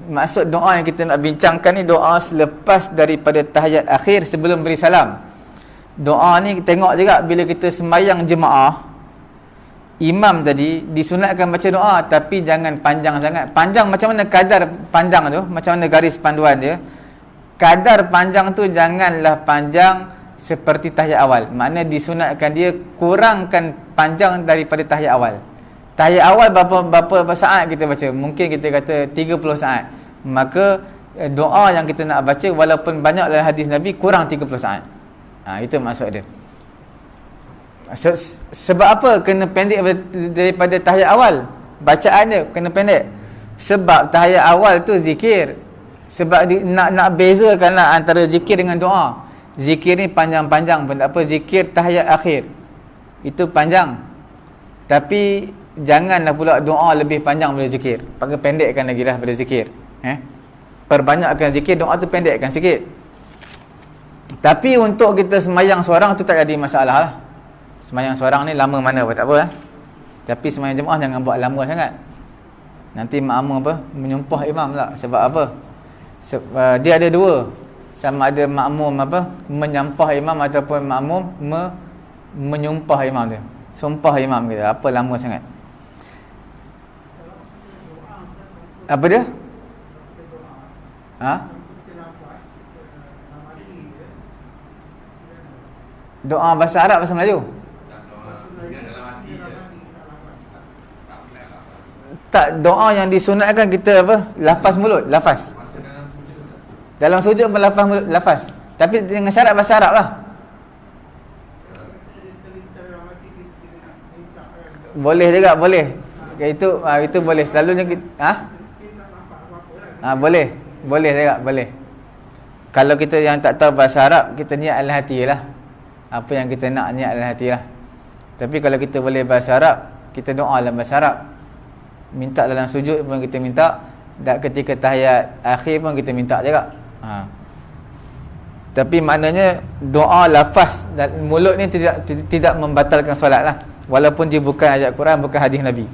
maksud doa yang kita nak bincangkan ni, doa selepas daripada tahiyat akhir sebelum beri salam. Doa ni tengok juga bila kita sembahyang jemaah, imam tadi disunatkan baca doa, tapi jangan panjang sangat. Panjang macam mana kadar panjang tu, macam mana garis panduan dia. Kadar panjang tu janganlah panjang seperti tahiyat awal. Maknanya disunatkan dia kurangkan panjang daripada tahiyat awal. Tahiyat awal berapa saat kita baca? Mungkin kita kata 30 saat. Maka doa yang kita nak baca walaupun banyak dalam hadis Nabi, kurang 30 saat. Itu maksud dia. Sebab apa kena pendek daripada tahiyat awal? Bacaan dia kena pendek. Sebab tahiyat awal tu zikir. Sebab nak bezakanlah antara zikir dengan doa. Zikir ni panjang-panjang pun tak apa. Zikir tahiyat akhir itu panjang, tapi janganlah pula doa lebih panjang daripada zikir. Pakai pendekkan lagi lah daripada zikir. Perbanyakkan zikir, doa tu pendekkan sikit. Tapi untuk kita sembahyang seorang tu tak jadi masalah lah. Sembahyang seorang ni lama mana pun tak apa. Tapi sembahyang jemaah jangan buat lama sangat. Nanti makmum menyumpah imam tak. Sebab apa? Dia ada dua. Sama ada makmum menyampah imam ataupun makmum menyumpah imam dia. Sumpah imam kita. Apa lama sangat? Apa dia? Doa bahasa Arab, bahasa Melayu? Tak, doa yang disunatkan kita lafaz mulut, lafaz. Dalam sujud pun lafaz mulut, lafaz. Tapi dengan syarat bahasa Arab lah. Boleh juga, boleh. Itu boleh. Selalunya kita boleh juga, boleh. Kalau kita yang tak tahu bahasa Arab, kita niat dalam hati lah. Apa yang kita nak, niat dalam hati lah. Tapi kalau kita boleh bahasa Arab, kita doa dalam bahasa Arab. Minta dalam sujud pun kita minta, dan ketika tahiyat akhir pun kita minta juga. Tapi maknanya doa lafaz dan mulut ni tidak membatalkan solat lah, walaupun dia bukan ayat Quran, bukan hadis Nabi.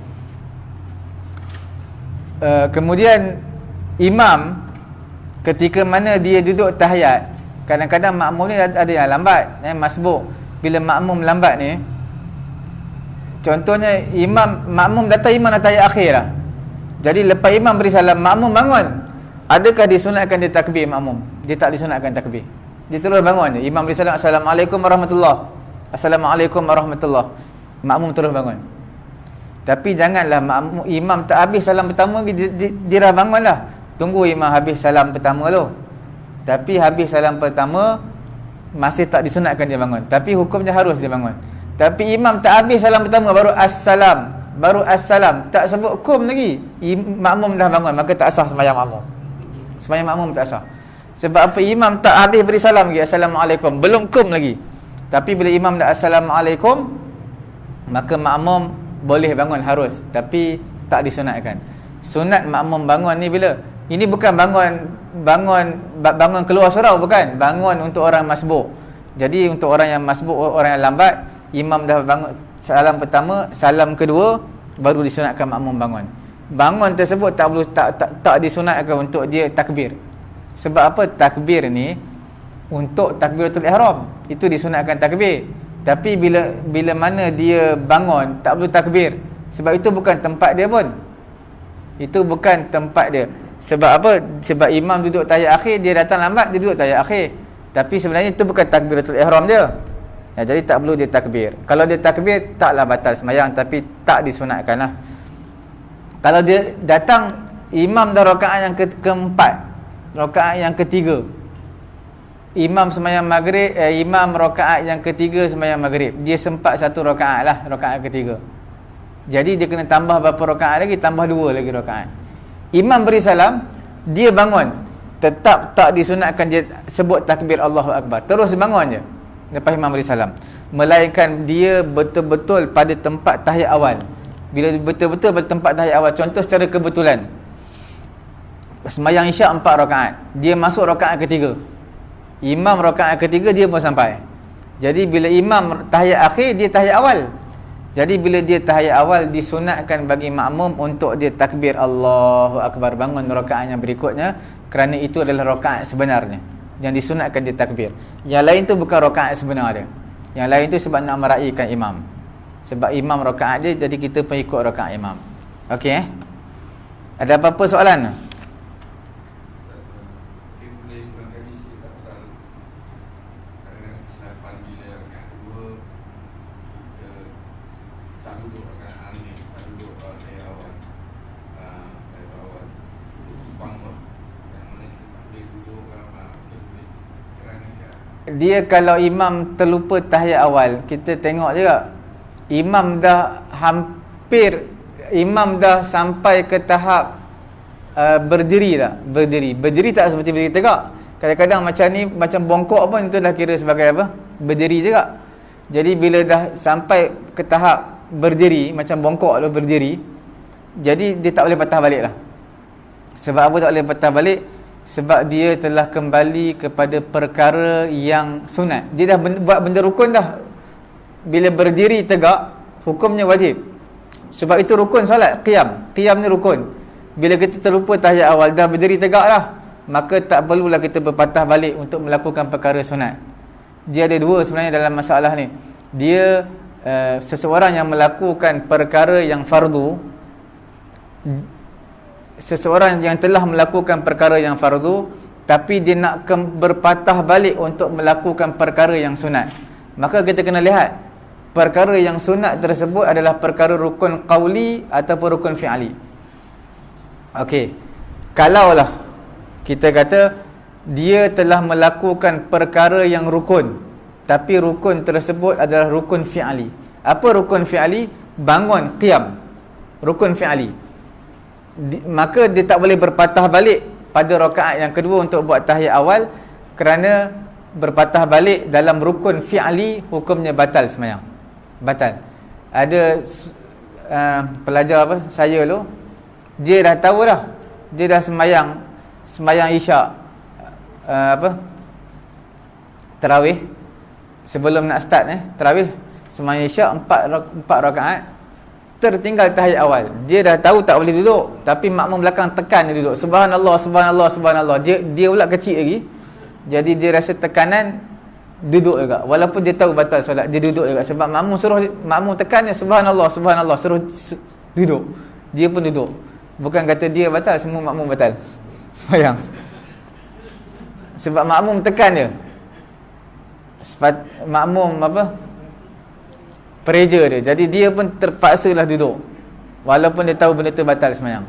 Kemudian imam ketika mana dia duduk tahiyat, kadang-kadang makmum ni ada yang lambat, masbuk. Bila makmum lambat ni, contohnya makmum datang ayat akhir lah. Jadi lepas imam beri salam, makmum bangun, adakah disunatkan dia takbir makmum? Dia tak disunatkan takbir. Dia terus bangun je. Imam beri salam, Assalamualaikum warahmatullahi, Assalamualaikum warahmatullahi, makmum terus bangun. Tapi janganlah imam tak habis salam pertama dia dah bangun lah. Tunggu imam habis salam pertama tu. Tapi habis salam pertama masih tak disunatkan dia bangun, tapi hukumnya harus dia bangun. Tapi imam tak habis salam pertama baru assalam, tak sebut kum lagi, makmum dah bangun, maka tak sah sembahyang makmum. Sembahyang makmum tak sah. Sebab apa? Imam tak habis beri salam lagi, Assalamualaikum, belum kum lagi. Tapi bila imam dah Assalamualaikum, maka makmum boleh bangun, harus, tapi tak disunatkan. Sunat makmum bangun ni bila? Ini bukan bangun keluar surau, bukan. Bangun untuk orang masbuk. Jadi untuk orang yang masbuk, orang yang lambat, imam dah bangun salam pertama, salam kedua, baru disunatkan makmum bangun. Bangun tersebut tak disunatkan untuk dia takbir. Sebab apa? Takbir ni untuk takbiratul ihram, itu disunatkan takbir. Tapi bila mana dia bangun, tak perlu takbir. Sebab itu bukan tempat dia pun. Itu bukan tempat dia. Sebab apa? Sebab imam duduk tahiyat akhir, dia datang lambat, dia duduk tahiyat akhir. Tapi sebenarnya itu bukan takbiratul ihram dia. Jadi tak perlu dia takbir. Kalau dia takbir, taklah batal sembahyang, tapi tak disunatkan lah. Kalau dia datang, imam dah rakaat yang keempat, rakaat yang ketiga, imam sembahyang maghrib, imam rakaat yang ketiga sembahyang maghrib, dia sempat satu rakaat lah, rakaat ketiga. Jadi dia kena tambah berapa rakaat lagi? Tambah 2 lagi rakaat. Imam beri salam, dia bangun, tetap tak disunatkan dia sebut takbir Allahu Akbar, terus bangun je lepas imam beri salam. Melainkan dia betul-betul pada tempat tahiyat awal. Bila betul-betul pada tempat tahiyat awal, contoh secara kebetulan sembahyang isyak 4 rakaat, dia masuk rakaat ketiga, imam rakaat ketiga dia pun sampai. Jadi bila imam tahiyat akhir, dia tahiyat awal. Jadi bila dia tahiyat awal, disunatkan bagi makmum untuk dia takbir Allahu Akbar, bangun rakaat yang berikutnya, kerana itu adalah rakaat sebenarnya yang disunatkan dia takbir. Yang lain tu bukan rakaat sebenar dia. Yang lain tu sebab nak meraihkan imam. Sebab imam rakaat dia, jadi kita pun ikut rakaat imam. Okey Ada apa-apa soalan? Dia kalau imam terlupa tahiyat awal, kita tengok juga imam dah imam dah sampai ke tahap berdiri tak? Berdiri tak seperti berdiri tegak. Kadang-kadang macam ni, macam bongkok pun itu dah kira sebagai apa? Berdiri juga. Jadi bila dah sampai ke tahap berdiri, macam bongkok tu berdiri, jadi dia tak boleh patah balik lah. Sebab apa tak boleh patah balik? Sebab dia telah kembali kepada perkara yang sunat. Dia dah buat benda rukun dah. Bila berdiri tegak, hukumnya wajib. Sebab itu rukun solat, qiyam. Qiyam ni rukun. Bila kita terlupa tahiyat awal, dah berdiri tegak lah, maka tak perlulah kita berpatah balik untuk melakukan perkara sunat. Dia ada dua sebenarnya dalam masalah ni. Dia seseorang yang melakukan perkara yang fardu, seseorang yang telah melakukan perkara yang fardu, tapi dia nak berpatah balik untuk melakukan perkara yang sunat, maka kita kena lihat perkara yang sunat tersebut adalah perkara rukun qauli ataupun rukun fi'ali. Okey, kalaulah kita kata dia telah melakukan perkara yang rukun, tapi rukun tersebut adalah rukun fi'ali. Apa rukun fi'ali? Bangun, qiyam, rukun fi'ali. Maka dia tak boleh berpatah balik pada rakaat yang kedua untuk buat tahiyat awal, kerana berpatah balik dalam rukun fi'ali hukumnya batal sembahyang. Batal. Ada pelajar apa saya tu, dia dah tahu dah, dia dah sembahyang isyak tarawih, sebelum nak start tarawih sembahyang isyak 4 rakaat, tertinggal tahiyat awal. Dia dah tahu tak boleh duduk, tapi makmum belakang tekan dia duduk. Subhanallah, subhanallah, subhanallah. Dia pula kecil lagi. Jadi dia rasa tekanan, duduk juga. Walaupun dia tahu batal solat, dia duduk juga. Sebab makmum tekan dia, subhanallah, subhanallah, suruh duduk. Dia pun duduk. Bukan kata dia batal, semua makmum batal sembahyang. Sebab makmum tekan dia. Makmum pressure dia. Jadi dia pun terpaksalah duduk, walaupun dia tahu benda tu batal sembahyang.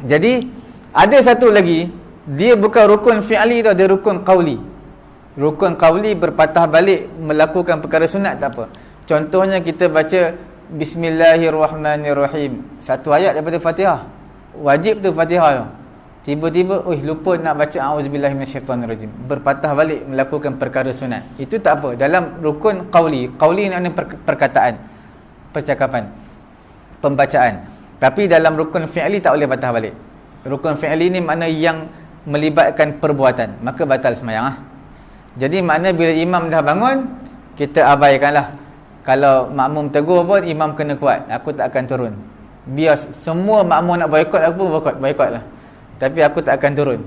Jadi ada satu lagi, dia bukan rukun fi'ali tau, dia rukun qauli. Rukun qauli berpatah balik melakukan perkara sunat tak apa. Contohnya kita baca Bismillahirrahmanirrahim, satu ayat daripada Fatihah. Wajib tu Fatihah tu. Tiba-tiba lupa nak baca auzubillahi minasyaitonirrajim, berpatah balik melakukan perkara sunat. Itu tak apa dalam rukun qauli. Qauli ni maknanya perkataan, percakapan, pembacaan. Tapi dalam rukun fi'li tak boleh patah balik. Rukun fi'li ni makna yang melibatkan perbuatan, maka batal sembahyang. Jadi makna bila imam dah bangun, kita abaikanlah. Kalau makmum tegur pun imam kena kuat, aku tak akan turun. Biar semua makmum nak boikot aku pun boikotlah, tapi aku tak akan turun.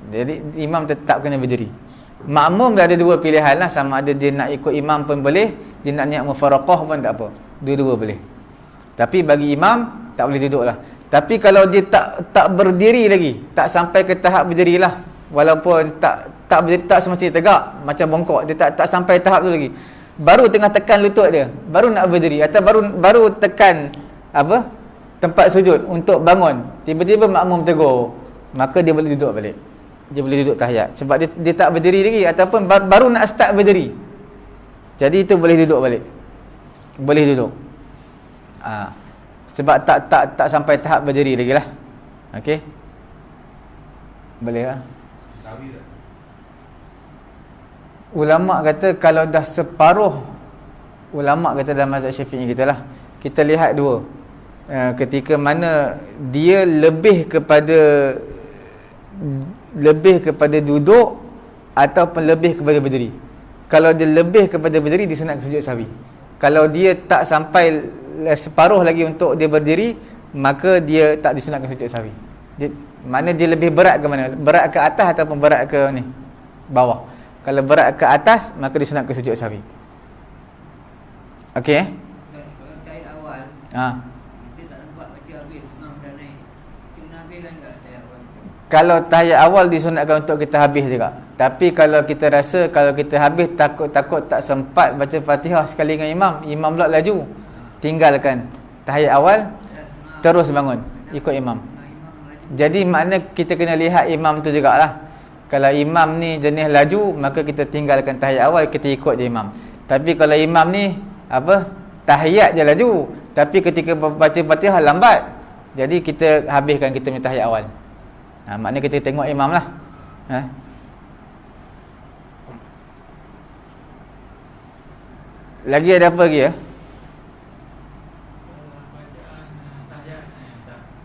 Jadi imam tetap kena berdiri. Makmum dah ada dua pilihan lah, sama ada dia nak ikut imam pun boleh, dia nak niat mufaraqah pun tak apa, dua-dua boleh. Tapi bagi imam tak boleh duduk lah. Tapi kalau dia tak berdiri lagi, tak sampai ke tahap berdiri lah, walaupun tak berdiri, tak semestinya tegak macam bongkok, dia tak sampai tahap tu lagi, baru tengah tekan lutut dia, baru nak berdiri, atau baru tekan tempat sujud untuk bangun, tiba-tiba makmum tegur, maka dia boleh duduk balik. Dia boleh duduk tahiyat sebab dia tak berdiri lagi, ataupun baru nak start berdiri. Jadi itu boleh duduk balik. Boleh duduk. Sebab tak sampai tahap berdiri lagi lah. Okey. Boleh lah. Ulama kata kalau dah separuh, ulama kata dalam mazhab Syafi'i kita lah, kita lihat dua. Ketika mana dia lebih kepada duduk ataupun lebih kepada berdiri. Kalau dia lebih kepada berdiri, disunatkan sujud sahwi. Kalau dia tak sampai separuh lagi untuk dia berdiri, maka dia tak disunatkan sujud sahwi. Mana dia lebih berat ke mana? Berat ke atas ataupun berat ke ni bawah? Kalau berat ke atas, maka disunatkan sujud sahwi. Okey. Kalau tahiyat awal, kita tak nampak baca habis, imam dah naik, kita kena habiskan tak tahiyat awal itu? Kalau tahiyat awal disunatkan untuk kita habis juga. Tapi kalau kita rasa kalau kita habis takut tak sempat baca Fatihah sekali dengan imam pula laju, tinggalkan tahiyat awal, terus bangun ikut imam. Jadi makna kita kena lihat imam tu jugalah. Kalau imam ni jenis laju, maka kita tinggalkan tahiyat awal, kita ikut je imam. Tapi kalau imam ni tahiyat je laju, tapi ketika baca Fatihah lambat, jadi kita habiskan kita punya tahiyat awal. Maknanya kita tengok imam lah. Lagi ada apa lagi ya?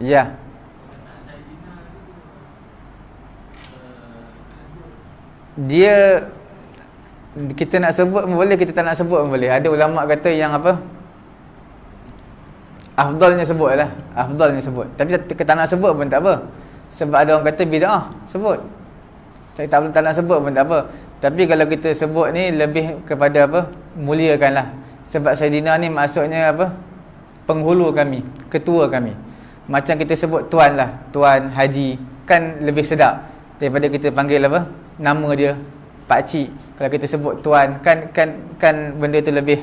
Ya. Dia kita nak sebut pun boleh, kita tak nak sebut pun boleh. Ada ulama kata yang afdalnya sebut lah, afdalnya sebut. Tapi kita nak sebut pun tak apa. Sebab ada orang kata bid'ah, sebut. Tapi tak nak sebut pun tak apa. Tapi kalau kita sebut ni lebih kepada muliakanlah. Sebab Saidina ni maksudnya penghulu kami, ketua kami. Macam kita sebut tuan lah, tuan haji, kan lebih sedap daripada kita panggil nama dia pak cik. Kalau kita sebut tuan, kan benda tu lebih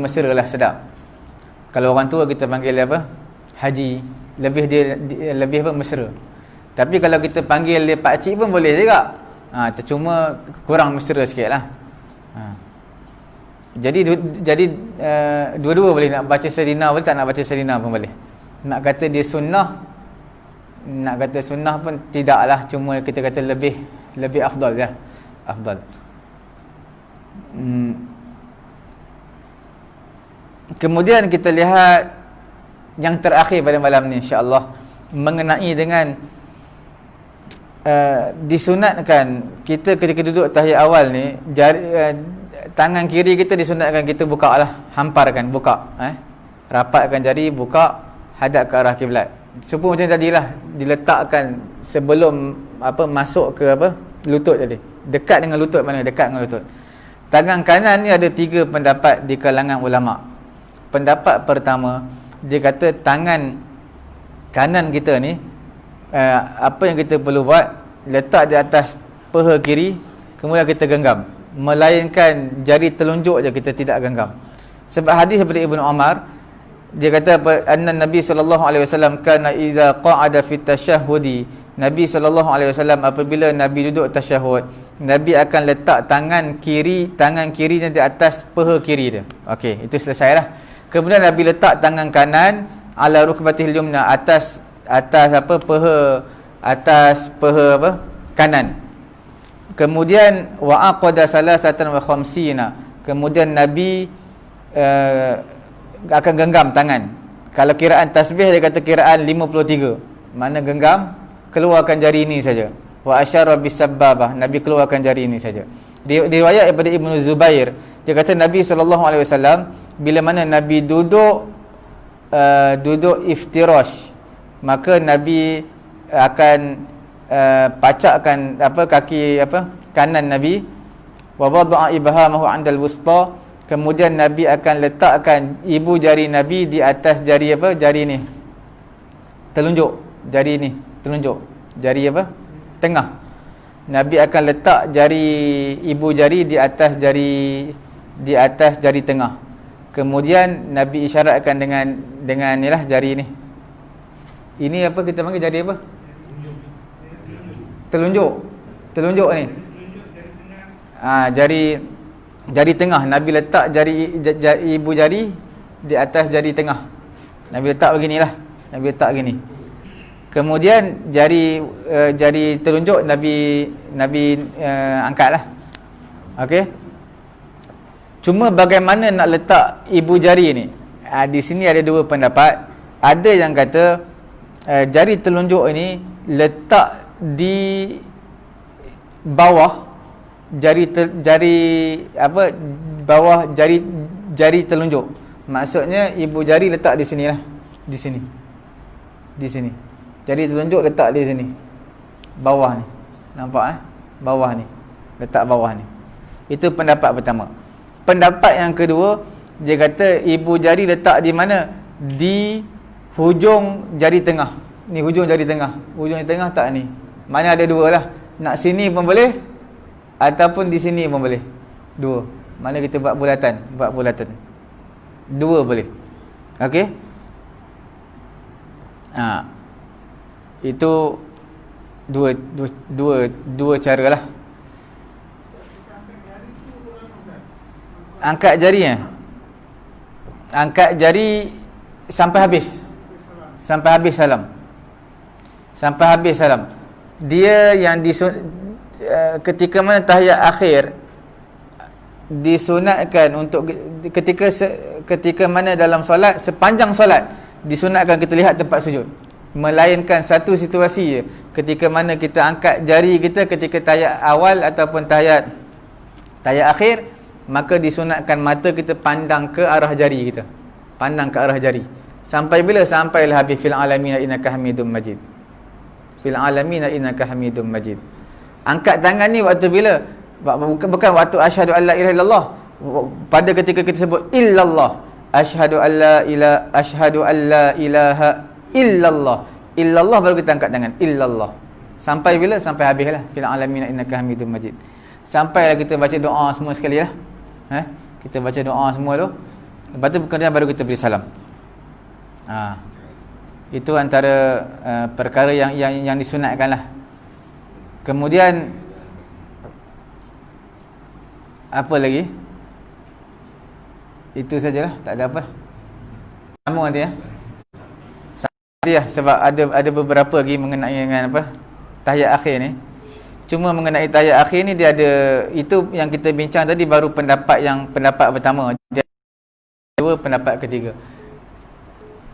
mesra lah, sedap. Kalau orang tua kita panggil haji, lebih mesra. Tapi kalau kita panggil dia pak cik pun boleh juga. Cuma kurang mesra sikit lah. Jadi dua-dua boleh. Nak baca Sayyidina boleh, tak nak baca Sayyidina pun boleh. Nak kata dia sunnah, nak kata sunnah pun tidaklah, cuma kita kata lebih afdal je. Afdal. Kemudian kita lihat yang terakhir pada malam ni, insya-Allah, mengenai dengan disunatkan kita ketika duduk tahiyat awal ni tangan kiri kita disunatkan kita buka lah, hamparkan, buka, rapatkan jari, buka, hadap ke arah kiblat. Supaya macam tadilah, diletakkan sebelum masuk ke lutut tadi, dekat dengan lutut, mana dekat dengan lutut. Tangan kanan ni ada 3 pendapat di kalangan ulama. Pendapat pertama, dia kata tangan kanan kita ni apa yang kita perlu buat, letak di atas paha kiri, kemudian kita genggam, melainkan jari telunjuk je kita tidak genggam. Sebab hadis daripada Ibnu Umar, dia kata anna Nabi sallallahu alaihi wasallam kana idza qa'ada fi tasyahhudi, Nabi sallallahu alaihi wasallam apabila Nabi duduk tasyahud, Nabi akan letak tangan kirinya di atas paha kiri dia. Okey, itu selesailah. Kemudian Nabi letak tangan kanan ala rukbatihil yumna, atas paha kanan. Kemudian wa aqada salasatan wa khamsina, kemudian Nabi akan genggam tangan. Kalau kiraan tasbih dia kata kiraan 53. Mana genggam, keluarkan jari ini saja. Wa asyara bisababah, Nabi keluarkan jari ini saja. Riwayat daripada Ibnu Zubair, dia kata Nabi SAW bila mana Nabi duduk iftirash, maka Nabi akan pacakkan kaki kanan Nabi, wa wada'a ibhamahu 'indal wusta, kemudian Nabi akan letakkan ibu jari Nabi di atas jari jari ni telunjuk, jari ni telunjuk, jari tengah. Nabi akan letak ibu jari di atas jari tengah. Kemudian Nabi isyaratkan dengan inilah jari ni. Ini kita panggil jari apa? Telunjuk ni. Jari tengah. Nabi letak ibu jari di atas jari tengah. Nabi letak beginilah. Nabi letak begini. Kemudian jari telunjuk Nabi angkatlah. Okey. Cuma bagaimana nak letak ibu jari ni? Di sini ada 2 pendapat. Ada yang kata jari telunjuk ini letak di bawah bawah jari telunjuk. Maksudnya ibu jari letak di sinilah. Di sini. Jari telunjuk letak di sini. Bawah ni. Nampak Bawah ni. Letak bawah ni. Itu pendapat pertama. Pendapat yang kedua, dia kata ibu jari letak di mana? Di hujung jari tengah. Ni hujung jari tengah. Hujung jari tengah tak ni. Mana ada 2 lah. Nak sini pun boleh, ataupun di sini pun boleh. 2. Mana kita buat bulatan. 2 boleh. Okey. Itu dua cara lah. Angkat jari angkat jari sampai habis salam. Sampai habis salam. Dia yang ketika mana tahiyat akhir disunatkan untuk ketika mana dalam solat, sepanjang solat disunatkan kita lihat tempat sujud. Melainkan satu situasi je, ketika mana kita angkat jari kita ketika tahiyat awal ataupun tahiyat akhir, maka disunatkan mata kita pandang ke arah jari kita. Pandang ke arah jari. Sampai bila? Sampailah habis fil alamin innaka hamidum majid. Fil alamin innaka hamidum majid. Angkat tangan ni waktu bila? Bukan waktu asyhadu alla ilaha illallah. Pada ketika kita sebut illallah, asyhadu alla ilaha illallah. Illallah baru kita angkat tangan. Illallah. Sampai bila? Sampai habislah fil alamin innaka hamidum majid. Sampailah kita baca doa semua sekali lah. Kita baca doa semua tu. Lepas tu kemudian baru kita beri salam. Itu antara perkara yang disunatkan lah. Kemudian apa lagi? Itu sajalah, tak ada apa. Sambung nanti sebab ada beberapa lagi mengenai dengan tahiyat akhir ni. Cuma mengenai tahiyat akhir ni dia ada, itu yang kita bincang tadi baru pendapat pertama. Dia ada pendapat ketiga.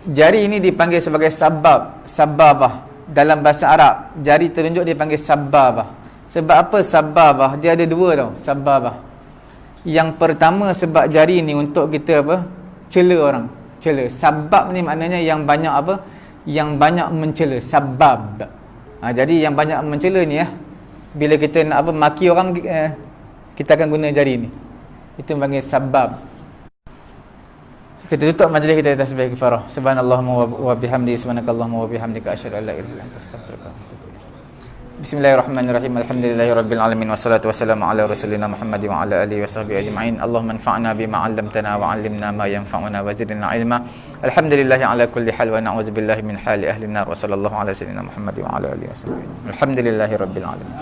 Jari ini dipanggil sebagai sababah. dalam bahasa Arab, jari telunjuk dipanggil sababah. Sebab apa sababah? Dia ada dua tau, sababah. Yang pertama sebab jari ni untuk kita apa? Cela orang. Cela. Sabab ni maknanya yang banyak apa? Yang banyak mencela. Sabab. Jadi yang banyak mencela ni bila kita nak apa maki orang, kita akan guna jari ni. Itu panggil sabab. Kita tutup majlis kita tasbih kifarah. Subhanallahumma wa bihamdihi, subhanakallahumma wa bihamdika asyhadu an la ilaha illa anta astaghfiruka wa atubu ilaik. Bismillahirrahmanirrahim. Alhamdulillahirabbil alamin wassalatu wassalamu ala rasulina Muhammad wa ala alihi washabbihi ajma'in. Allahumma anfa'na bima 'allamtana wa 'allimna ma yanfa'una wa zidna 'ilma. Alhamdulillahi ala kulli hal wa na'udzubillahi min hali ahli an-nar wa sallallahu ala sayyidina Muhammad wa ala alihi washabbihi. Alhamdulillahirabbil alamin.